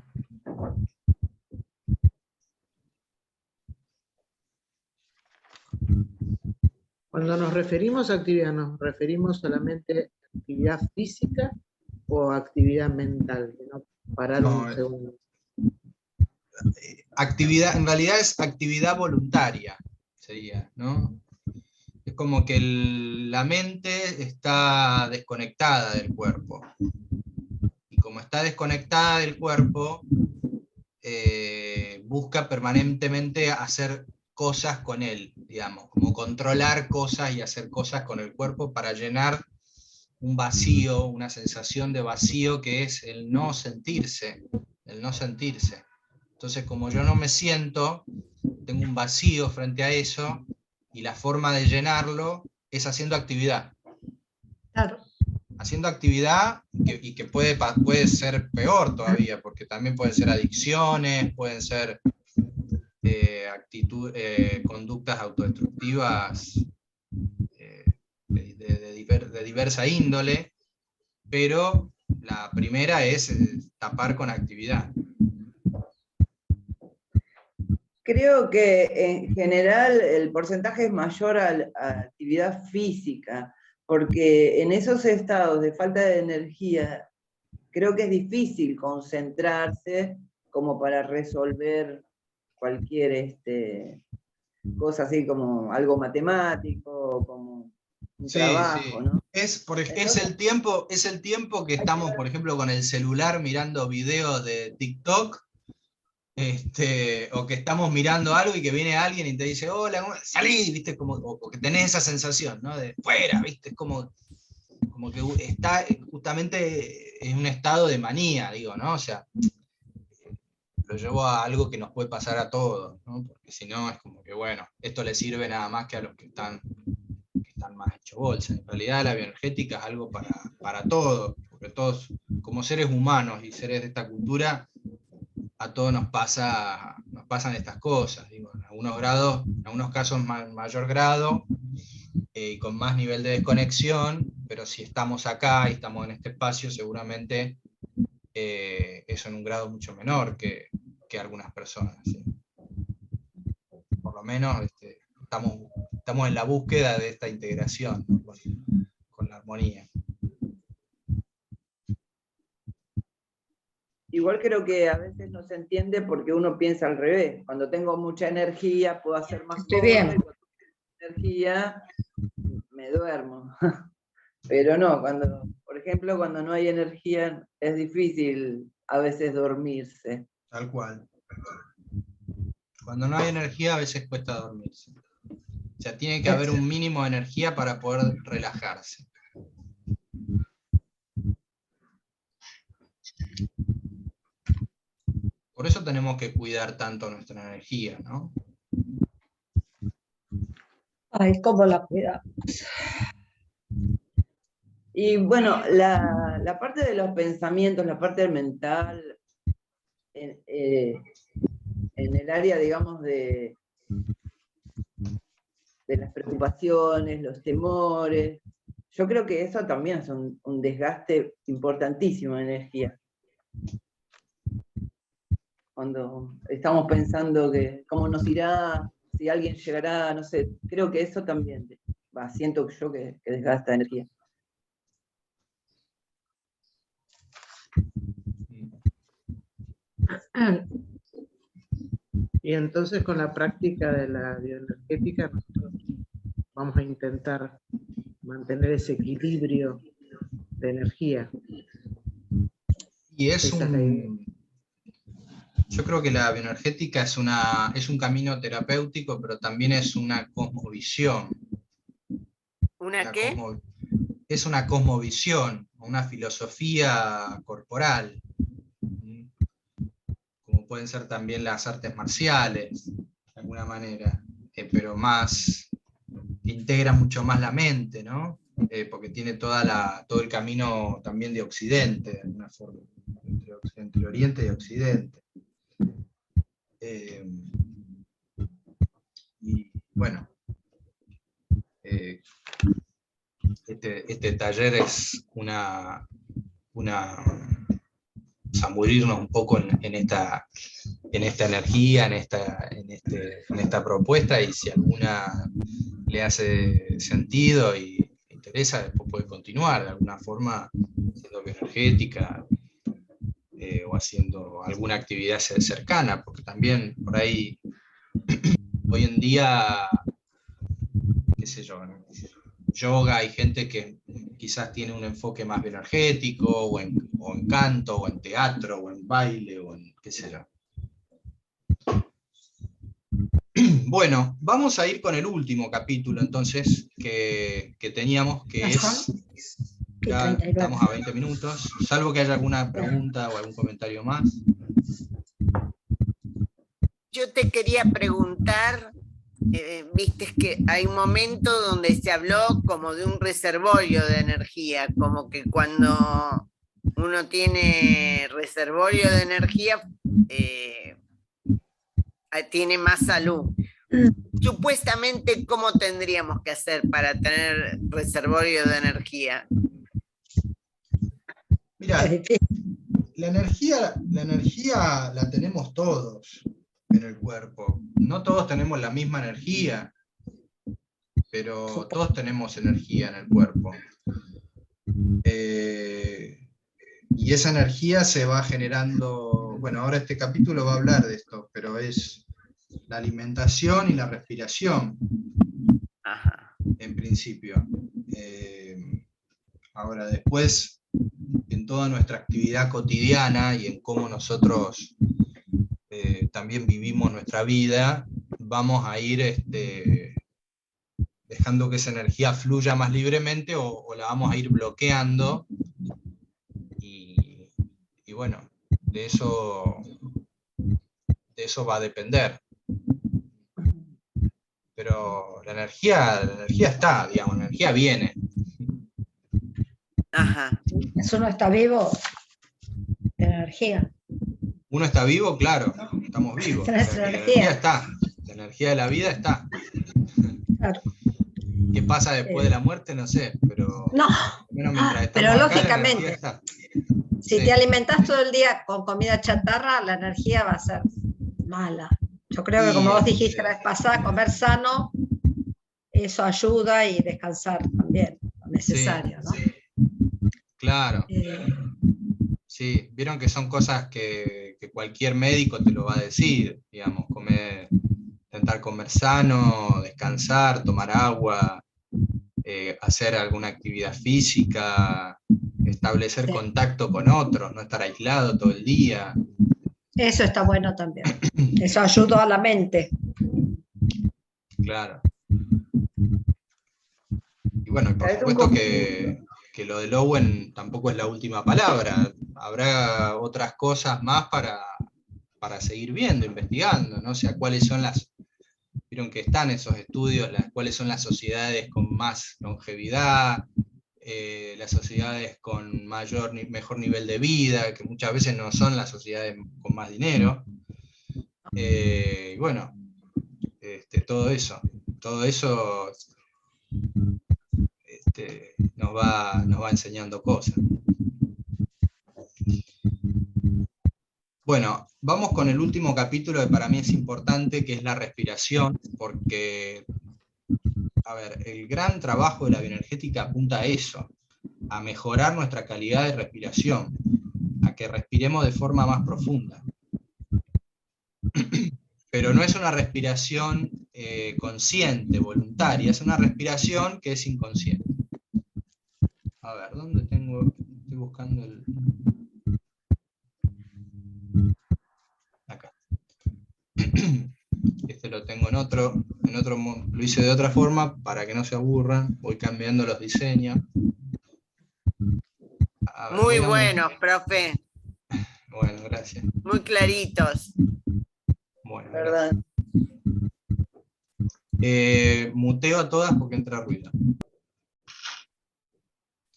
Cuando nos referimos a actividad, nos referimos solamente actividad física o actividad mental? No, parar No, un segundo. Actividad, en realidad es actividad voluntaria, sería, ¿no? Es como que la mente está desconectada del cuerpo. Y como está desconectada del cuerpo, busca permanentemente hacer cosas con él, digamos, como controlar cosas y hacer cosas con el cuerpo para llenar un vacío, una sensación de vacío que es el no sentirse, el no sentirse. Entonces, como yo no me siento, tengo un vacío frente a eso, y la forma de llenarlo es haciendo actividad. Claro. Haciendo actividad, y que puede ser peor todavía, porque también pueden ser adicciones, pueden ser conductas autodestructivas de diversa índole, pero la primera es tapar con actividad. Creo que en general el porcentaje es mayor a actividad física, porque en esos estados de falta de energía, creo que es difícil concentrarse como para resolver cualquier cosa así como algo matemático, como un trabajo, sí. ¿no? Es el tiempo que estamos, por ejemplo, con el celular mirando videos de TikTok, o que estamos mirando algo y que viene alguien y te dice, hola, salí, ¿viste? O que tenés esa sensación, ¿no? De fuera, ¿viste? Es como que está justamente en un estado de manía, digo, ¿no? O sea, lo llevo a algo que nos puede pasar a todos, ¿no? Porque si no es como que, bueno, esto le sirve nada más que a los que están más hecho bolsa. En realidad la bioenergética es algo para todos, porque todos, como seres humanos y seres de esta cultura, a todos nos pasan estas cosas, digo, en algunos casos mayor grado, y con más nivel de desconexión, pero si estamos acá y estamos en este espacio, seguramente eso en un grado mucho menor que algunas personas, ¿sí? Por lo menos estamos en la búsqueda de esta integración, ¿no? con la armonía. Igual creo que a veces no se entiende porque uno piensa al revés. Cuando tengo mucha energía puedo hacer más Estoy cosas, bien. y cuando tengo energía me duermo. Pero no, por ejemplo, cuando no hay energía es difícil a veces dormirse. Tal cual. Cuando no hay energía a veces cuesta dormirse. O sea, tiene que haber un mínimo de energía para poder relajarse. Por eso tenemos que cuidar tanto nuestra energía, ¿no? Ay, ¿cómo la cuidamos? Y bueno, la parte de los pensamientos, la parte del mental, en el área, digamos, de las preocupaciones, los temores, yo creo que eso también es un desgaste importantísimo de energía. Cuando estamos pensando que cómo nos irá, si alguien llegará, no sé, creo que eso también, siento yo que desgasta energía. Y entonces con la práctica de la bioenergética nosotros vamos a intentar mantener ese equilibrio de energía. Y yo creo que la bioenergética es un camino terapéutico, pero también es una cosmovisión. ¿Una qué? Es una cosmovisión, una filosofía corporal, como pueden ser también las artes marciales, de alguna manera, pero que integra mucho más la mente, ¿no? Porque tiene todo el camino también de Occidente, de alguna forma, entre Oriente y Occidente. Y bueno, este taller es zambulrirnos un poco en esta energía, en esta propuesta, y si alguna le hace sentido y interesa, después puede continuar de alguna forma haciendo bioenergética o haciendo alguna actividad cercana, porque también por ahí hoy en día, qué sé yo, yoga, hay gente que quizás tiene un enfoque más bioenergético, o en canto, o en teatro, o en baile, o en qué sé yo. Bueno, vamos a ir con el último capítulo entonces que teníamos, que es, ya estamos a 20 minutos, salvo que haya alguna pregunta o algún comentario más. Yo te quería preguntar, viste que hay un momento donde se habló como de un reservorio de energía, como que cuando uno tiene reservorio de energía, tiene más salud. Supuestamente, ¿cómo tendríamos que hacer para tener reservorio de energía? Mira, la energía la tenemos todos en el cuerpo. No todos tenemos la misma energía, pero todos tenemos energía en el cuerpo. Y esa energía se va generando, bueno, ahora este capítulo va a hablar de esto, pero es la alimentación y la respiración, en principio. Ahora después, en toda nuestra actividad cotidiana y en cómo nosotros también vivimos nuestra vida, vamos a ir dejando que esa energía fluya más libremente o la vamos a ir bloqueando. Y bueno, de eso va a depender. Pero la energía está, digamos, la energía viene. Ajá. Eso no está vivo, la energía. Uno está vivo, claro, estamos vivos. La energía está, la energía de la vida está. Claro. ¿Qué pasa después de la muerte? No sé, pero no, mientras pero estamos acá, lógicamente, la energía está. si Sí. te alimentas todo el día con comida chatarra, la energía va a ser mala. Yo creo que, como vos dijiste la vez pasada, comer sano, eso ayuda, y descansar también, lo necesario, ¿no? Claro. Sí, vieron que son cosas que cualquier médico te lo va a decir, digamos, intentar comer sano, descansar, tomar agua, hacer alguna actividad física, establecer contacto con otros, no estar aislado todo el día. Eso está bueno también. Eso ayuda a la mente. Claro. Y bueno, por supuesto que lo de Lowen tampoco es la última palabra. Habrá otras cosas más para seguir viendo, investigando, ¿no? O sea, cuáles son vieron que están esos estudios, cuáles son las sociedades con más longevidad, las sociedades con mejor nivel de vida, que muchas veces no son las sociedades con más dinero. Y bueno, todo eso nos va enseñando cosas. Bueno, vamos con el último capítulo que para mí es importante, que es la respiración, porque, a ver, el gran trabajo de la bioenergética apunta a eso, a mejorar nuestra calidad de respiración, a que respiremos de forma más profunda. Pero no es una respiración consciente, voluntaria, es una respiración que es inconsciente. A ver, ¿dónde tengo? Estoy buscando el... Acá. Este lo tengo en otro, lo hice de otra forma para que no se aburran, voy cambiando los diseños. Ver, muy buenos, profe. Bueno, gracias. Muy claritos. Bueno, gracias. Muteo a todas porque entra ruido.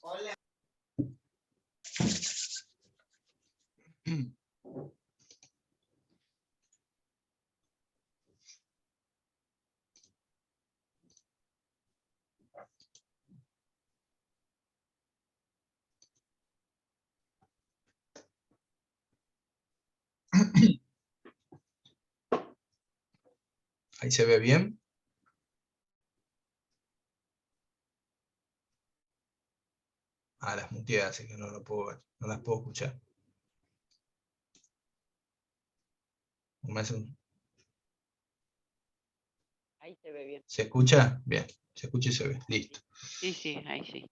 Hola. Ahí se ve bien. muteé, así que no lo puedo ver, no las puedo escuchar. Ahí se ve bien. ¿Se escucha? Bien, se escucha y se ve, listo. Sí, sí, ahí sí.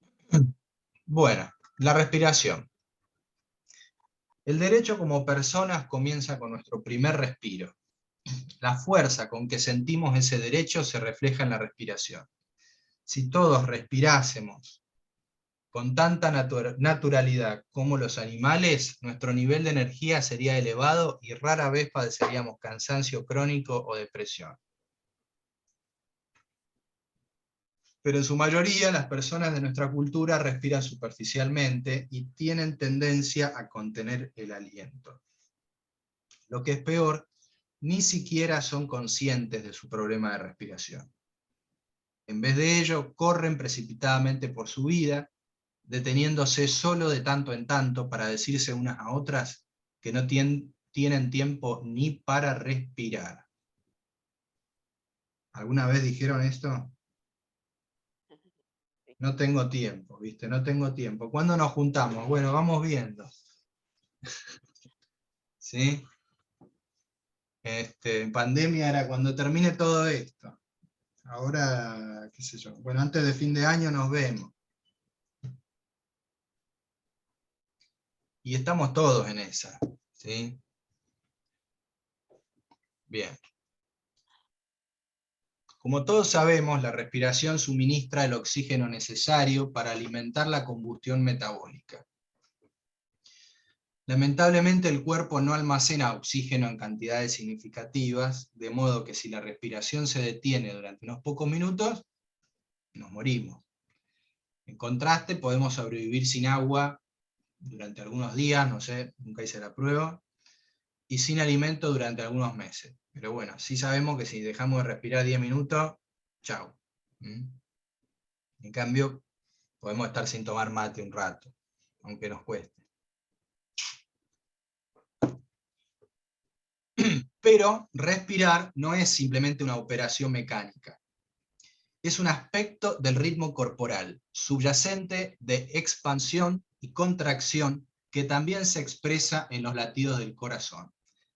Bueno, la respiración. El derecho como personas comienza con nuestro primer respiro. La fuerza con que sentimos ese derecho se refleja en la respiración. Si todos respirásemos con tanta naturalidad como los animales, nuestro nivel de energía sería elevado y rara vez padeceríamos cansancio crónico o depresión. Pero en su mayoría las personas de nuestra cultura respiran superficialmente y tienen tendencia a contener el aliento. Lo que es peor, ni siquiera son conscientes de su problema de respiración. En vez de ello, corren precipitadamente por su vida, deteniéndose solo de tanto en tanto para decirse unas a otras que no tienen tiempo ni para respirar. ¿Alguna vez dijeron esto? No tengo tiempo, ¿viste? No tengo tiempo. ¿Cuándo nos juntamos? Bueno, vamos viendo. ¿Sí? En pandemia era cuando termine todo esto. Ahora, qué sé yo. Bueno, antes de fin de año nos vemos. Y estamos todos en esa. ¿Sí? Bien. Como todos sabemos, la respiración suministra el oxígeno necesario para alimentar la combustión metabólica. Lamentablemente el cuerpo no almacena oxígeno en cantidades significativas, de modo que si la respiración se detiene durante unos pocos minutos, nos morimos. En contraste, podemos sobrevivir sin agua durante algunos días, no sé, nunca hice la prueba, y sin alimento durante algunos meses. Pero bueno, sí sabemos que si dejamos de respirar 10 minutos, chau. En cambio, podemos estar sin tomar mate un rato, aunque nos cueste. Pero respirar no es simplemente una operación mecánica. Es un aspecto del ritmo corporal, subyacente de expansión y contracción, que también se expresa en los latidos del corazón.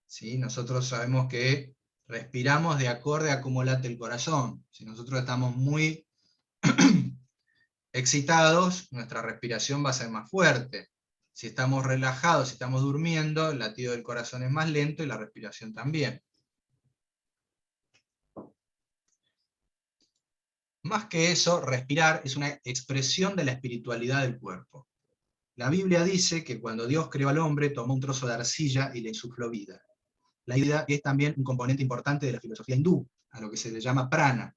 ¿Sí? Nosotros sabemos que respiramos de acorde a cómo late el corazón. Si nosotros estamos muy excitados, nuestra respiración va a ser más fuerte. Si estamos relajados, si estamos durmiendo, el latido del corazón es más lento y la respiración también. Más que eso, respirar es una expresión de la espiritualidad del cuerpo. La Biblia dice que cuando Dios creó al hombre, tomó un trozo de arcilla y le insufló vida. La vida es también un componente importante de la filosofía hindú, a lo que se le llama prana.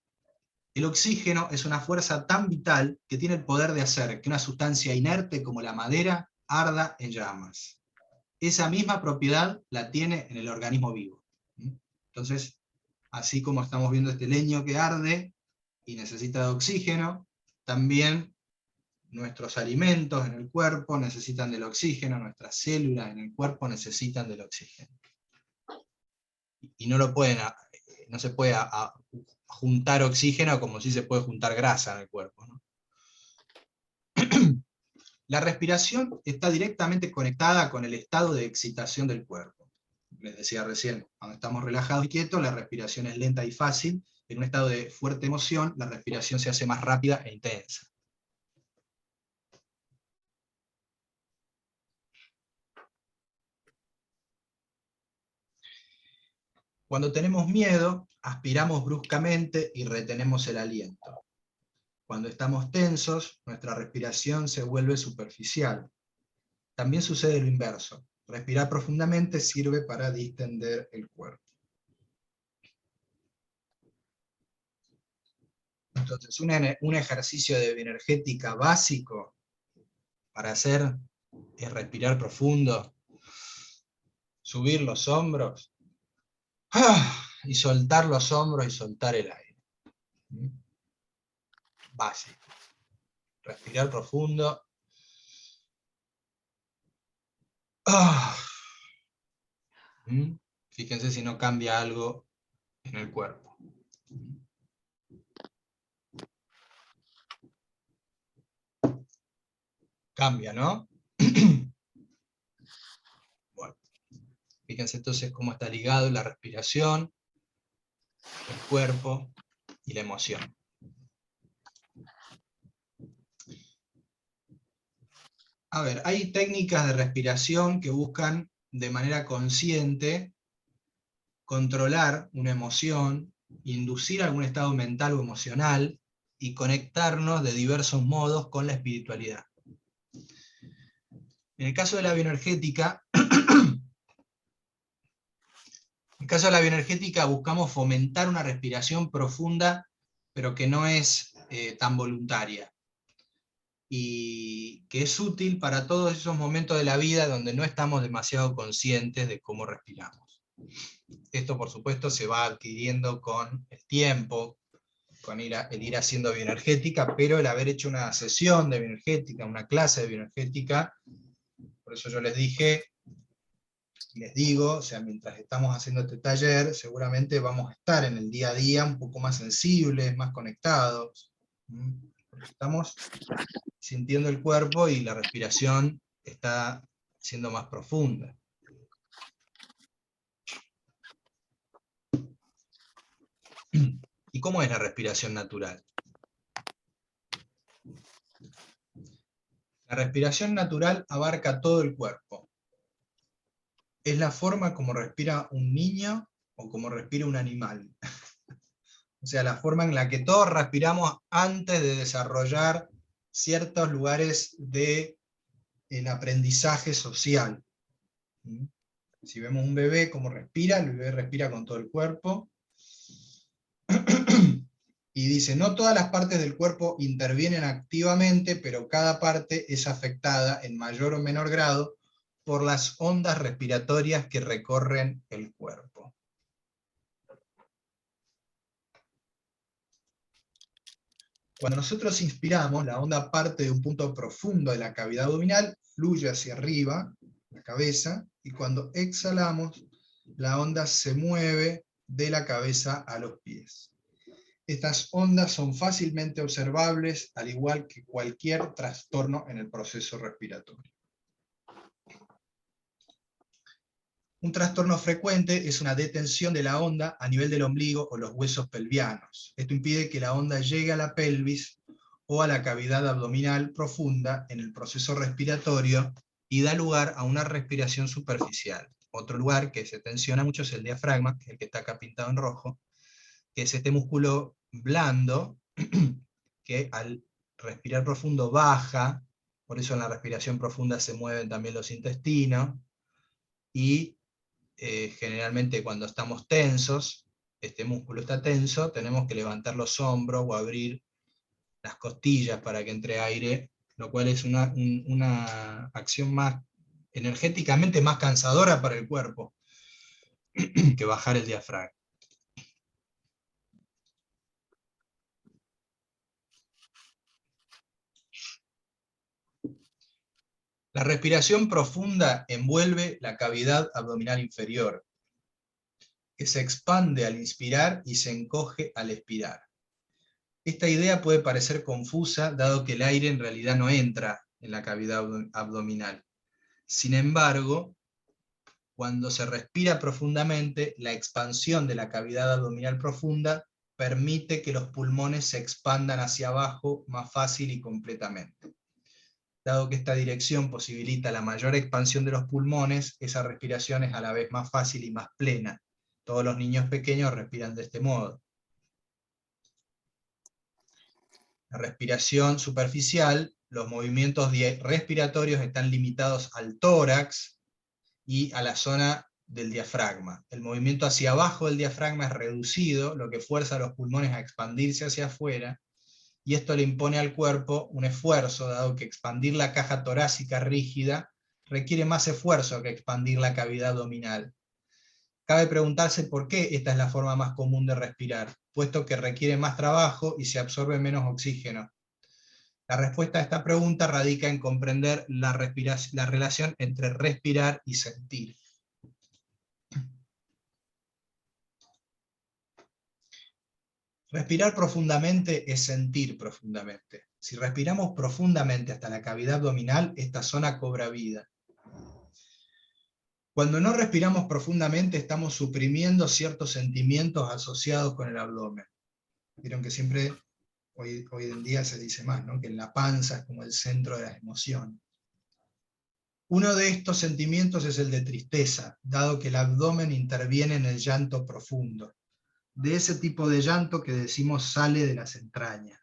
El oxígeno es una fuerza tan vital que tiene el poder de hacer que una sustancia inerte como la madera arda en llamas. Esa misma propiedad la tiene en el organismo vivo. Entonces, así como estamos viendo este leño que arde y necesita de oxígeno, también nuestros alimentos en el cuerpo necesitan del oxígeno, nuestras células en el cuerpo necesitan del oxígeno. Y no se puede juntar oxígeno como si se puede juntar grasa en el cuerpo, ¿no? La respiración está directamente conectada con el estado de excitación del cuerpo. Les decía recién, cuando estamos relajados y quietos, la respiración es lenta y fácil. En un estado de fuerte emoción, la respiración se hace más rápida e intensa. Cuando tenemos miedo, aspiramos bruscamente y retenemos el aliento. Cuando estamos tensos, nuestra respiración se vuelve superficial. También sucede lo inverso. Respirar profundamente sirve para distender el cuerpo. Entonces, un ejercicio de bioenergética básico para hacer es respirar profundo, subir los hombros, y soltar los hombros y soltar el aire. Básico. Respirar profundo. Fíjense si no cambia algo en el cuerpo. Cambia, ¿no? Bueno, fíjense entonces cómo está ligado la respiración, el cuerpo y la emoción. A ver, hay técnicas de respiración que buscan de manera consciente controlar una emoción, inducir algún estado mental o emocional y conectarnos de diversos modos con la espiritualidad. En el caso de la bioenergética, buscamos fomentar una respiración profunda, pero que no es tan voluntaria. Y que es útil para todos esos momentos de la vida donde no estamos demasiado conscientes de cómo respiramos. Esto, por supuesto, se va adquiriendo con el tiempo, con el ir haciendo bioenergética, pero el haber hecho una sesión de bioenergética, una clase de bioenergética, por eso yo les dije, les digo, o sea, mientras estamos haciendo este taller, seguramente vamos a estar en el día a día un poco más sensibles, más conectados, porque estamos sintiendo el cuerpo y la respiración está siendo más profunda. ¿Y cómo es la respiración natural? La respiración natural abarca todo el cuerpo. Es la forma como respira un niño o como respira un animal. O sea, la forma en la que todos respiramos antes de desarrollar ciertos lugares del aprendizaje social. Si vemos un bebé cómo respira, el bebé respira con todo el cuerpo. Y dice, no todas las partes del cuerpo intervienen activamente, pero cada parte es afectada en mayor o menor grado por las ondas respiratorias que recorren el cuerpo. Cuando nosotros inspiramos, la onda parte de un punto profundo de la cavidad abdominal, fluye hacia arriba, la cabeza, y cuando exhalamos, la onda se mueve de la cabeza a los pies. Estas ondas son fácilmente observables, al igual que cualquier trastorno en el proceso respiratorio. Un trastorno frecuente es una detención de la onda a nivel del ombligo o los huesos pelvianos. Esto impide que la onda llegue a la pelvis o a la cavidad abdominal profunda en el proceso respiratorio y da lugar a una respiración superficial. Otro lugar que se tensiona mucho es el diafragma, que es el que está acá pintado en rojo, que es este músculo blando que al respirar profundo baja, por eso en la respiración profunda se mueven también los intestinos, y generalmente cuando estamos tensos, este músculo está tenso, tenemos que levantar los hombros o abrir las costillas para que entre aire, lo cual es una acción más energéticamente más cansadora para el cuerpo que bajar el diafragma. La respiración profunda envuelve la cavidad abdominal inferior, que se expande al inspirar y se encoge al expirar. Esta idea puede parecer confusa, dado que el aire en realidad no entra en la cavidad abdominal. Sin embargo, cuando se respira profundamente, la expansión de la cavidad abdominal profunda permite que los pulmones se expandan hacia abajo más fácil y completamente. Dado que esta dirección posibilita la mayor expansión de los pulmones, esa respiración es a la vez más fácil y más plena. Todos los niños pequeños respiran de este modo. La respiración superficial, los movimientos respiratorios están limitados al tórax y a la zona del diafragma. El movimiento hacia abajo del diafragma es reducido, lo que fuerza a los pulmones a expandirse hacia afuera, y esto le impone al cuerpo un esfuerzo, dado que expandir la caja torácica rígida requiere más esfuerzo que expandir la cavidad abdominal. Cabe preguntarse por qué esta es la forma más común de respirar, puesto que requiere más trabajo y se absorbe menos oxígeno. La respuesta a esta pregunta radica en comprender la relación entre respirar y sentir. Respirar profundamente es sentir profundamente. Si respiramos profundamente hasta la cavidad abdominal, esta zona cobra vida. Cuando no respiramos profundamente, estamos suprimiendo ciertos sentimientos asociados con el abdomen. Vieron que siempre, hoy en día se dice más, ¿no? Que en la panza es como el centro de las emociones. Uno de estos sentimientos es el de tristeza, dado que el abdomen interviene en el llanto profundo. De ese tipo de llanto que decimos sale de las entrañas.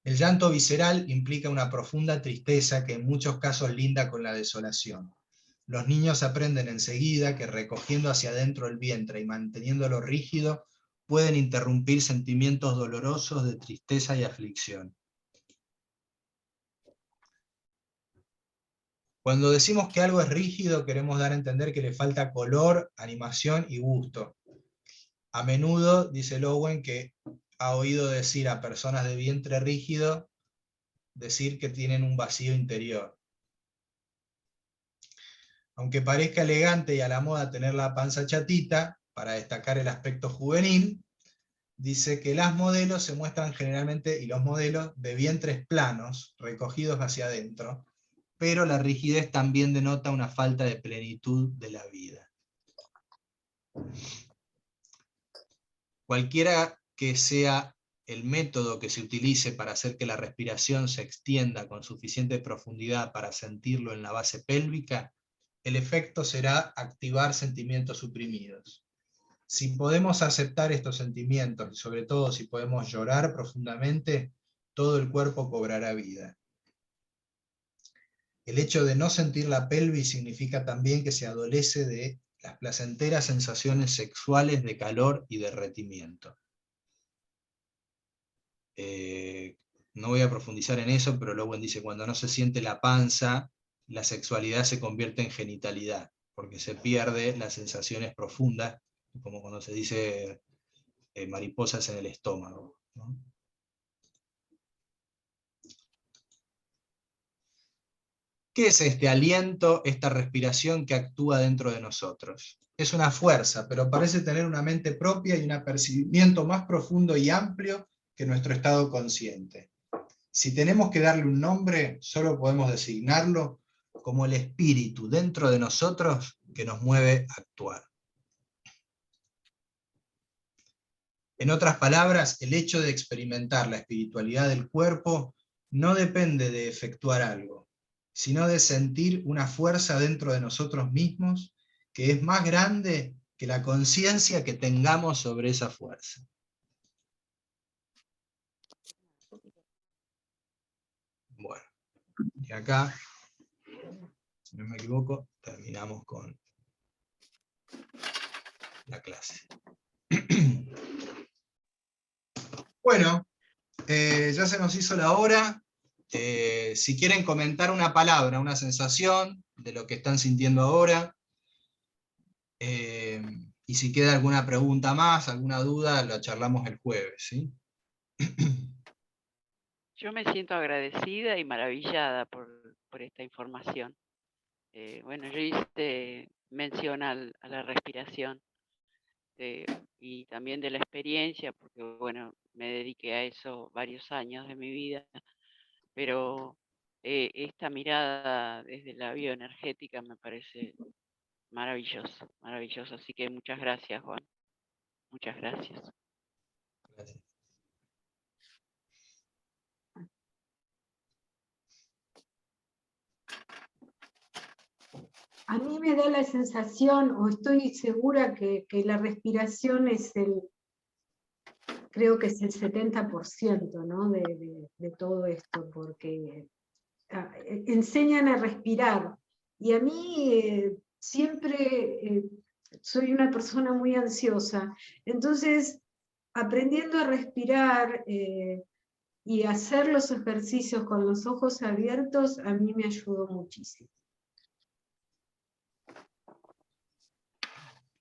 El llanto visceral implica una profunda tristeza que en muchos casos linda con la desolación. Los niños aprenden enseguida que recogiendo hacia adentro el vientre y manteniéndolo rígido, pueden interrumpir sentimientos dolorosos de tristeza y aflicción. Cuando decimos que algo es rígido, queremos dar a entender que le falta color, animación y gusto. A menudo, dice Lowen, que ha oído decir a personas de vientre rígido, decir que tienen un vacío interior. Aunque parezca elegante y a la moda tener la panza chatita, para destacar el aspecto juvenil, dice que las modelos se muestran generalmente, y los modelos, de vientres planos, recogidos hacia adentro, pero la rigidez también denota una falta de plenitud de la vida. Cualquiera que sea el método que se utilice para hacer que la respiración se extienda con suficiente profundidad para sentirlo en la base pélvica, el efecto será activar sentimientos suprimidos. Si podemos aceptar estos sentimientos, y sobre todo si podemos llorar profundamente, todo el cuerpo cobrará vida. El hecho de no sentir la pelvis significa también que se adolece de las placenteras sensaciones sexuales de calor y derretimiento. No voy a profundizar en eso, pero Lowen dice, cuando no se siente la panza, la sexualidad se convierte en genitalidad, porque se pierde las sensaciones profundas, como cuando se dice mariposas en el estómago, ¿no? ¿Qué es este aliento, esta respiración que actúa dentro de nosotros? Es una fuerza, pero parece tener una mente propia y un apercibimiento más profundo y amplio que nuestro estado consciente. Si tenemos que darle un nombre, solo podemos designarlo como el espíritu dentro de nosotros que nos mueve a actuar. En otras palabras, el hecho de experimentar la espiritualidad del cuerpo no depende de efectuar algo, sino de sentir una fuerza dentro de nosotros mismos que es más grande que la conciencia que tengamos sobre esa fuerza. Bueno, y acá, si no me equivoco, terminamos con la clase. Bueno, ya se nos hizo la hora. Si quieren comentar una palabra, una sensación de lo que están sintiendo ahora, y si queda alguna pregunta más, alguna duda, la charlamos el jueves, ¿sí? Yo me siento agradecida y maravillada por esta información. Bueno, yo hice mención a la respiración y también de la experiencia, porque bueno, me dediqué a eso varios años de mi vida, pero esta mirada desde la bioenergética me parece maravilloso, maravilloso. Así que muchas gracias, Juan. Muchas gracias. Gracias. A mí me da la sensación, o estoy segura que la respiración es creo que es el 70%, ¿no? de todo esto, porque enseñan a respirar. Y a mí siempre soy una persona muy ansiosa, entonces aprendiendo a respirar y hacer los ejercicios con los ojos abiertos, a mí me ayudó muchísimo.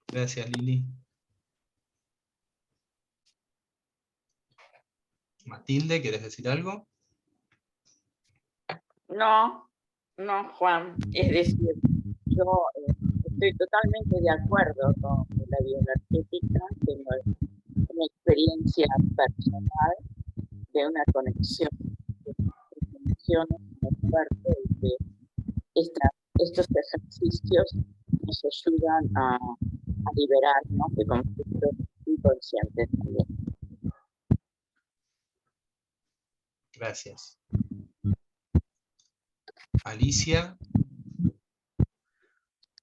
Gracias, Lili. Matilde, ¿quieres decir algo? No, no, Juan. Es decir, yo estoy totalmente de acuerdo con la bioenergética una experiencia personal de una conexión con el cuerpo, y que estos ejercicios nos ayudan a liberarnos de conflictos inconscientes también. Gracias. Alicia.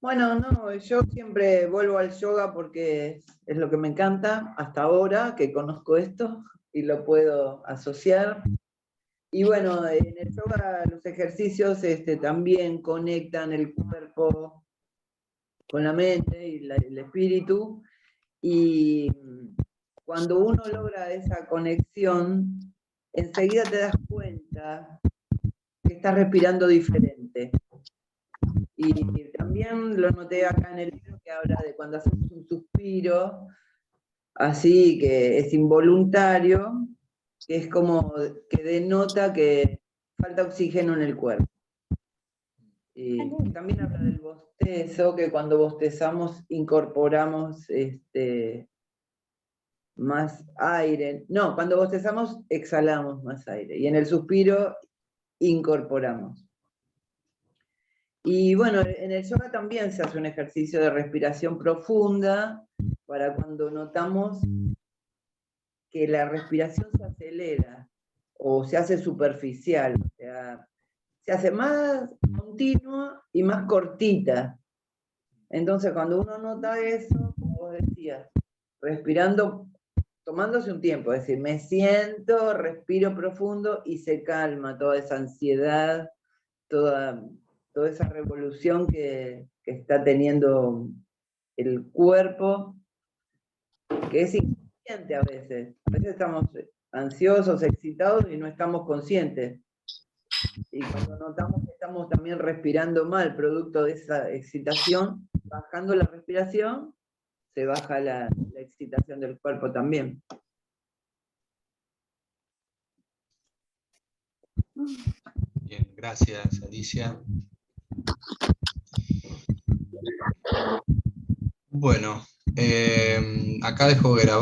Bueno, no, yo siempre vuelvo al yoga porque es lo que me encanta hasta ahora, que conozco esto y lo puedo asociar. Y bueno, en el yoga los ejercicios también conectan el cuerpo con la mente y el espíritu. Y cuando uno logra esa conexión, enseguida te das cuenta que estás respirando diferente. Y también lo noté acá en el libro que habla de cuando hacemos un suspiro, así que es involuntario, que es como que denota que falta oxígeno en el cuerpo. Y también habla del bostezo, que cuando bostezamos incorporamos más aire. No, cuando bostezamos exhalamos más aire. Y en el suspiro incorporamos. Y bueno, en el yoga también se hace un ejercicio de respiración profunda para cuando notamos que la respiración se acelera o se hace superficial, o sea, se hace más continua y más cortita. Entonces, cuando uno nota eso, como vos decías, respirando, tomándose un tiempo, es decir, me siento, respiro profundo y se calma toda esa ansiedad, toda esa revolución que está teniendo el cuerpo, que es inconsciente a veces. A veces estamos ansiosos, excitados y no estamos conscientes. Y cuando notamos que estamos también respirando mal, producto de esa excitación, bajando la respiración, se baja la excitación del cuerpo también. Bien, gracias, Alicia. Bueno, acá dejo grabar.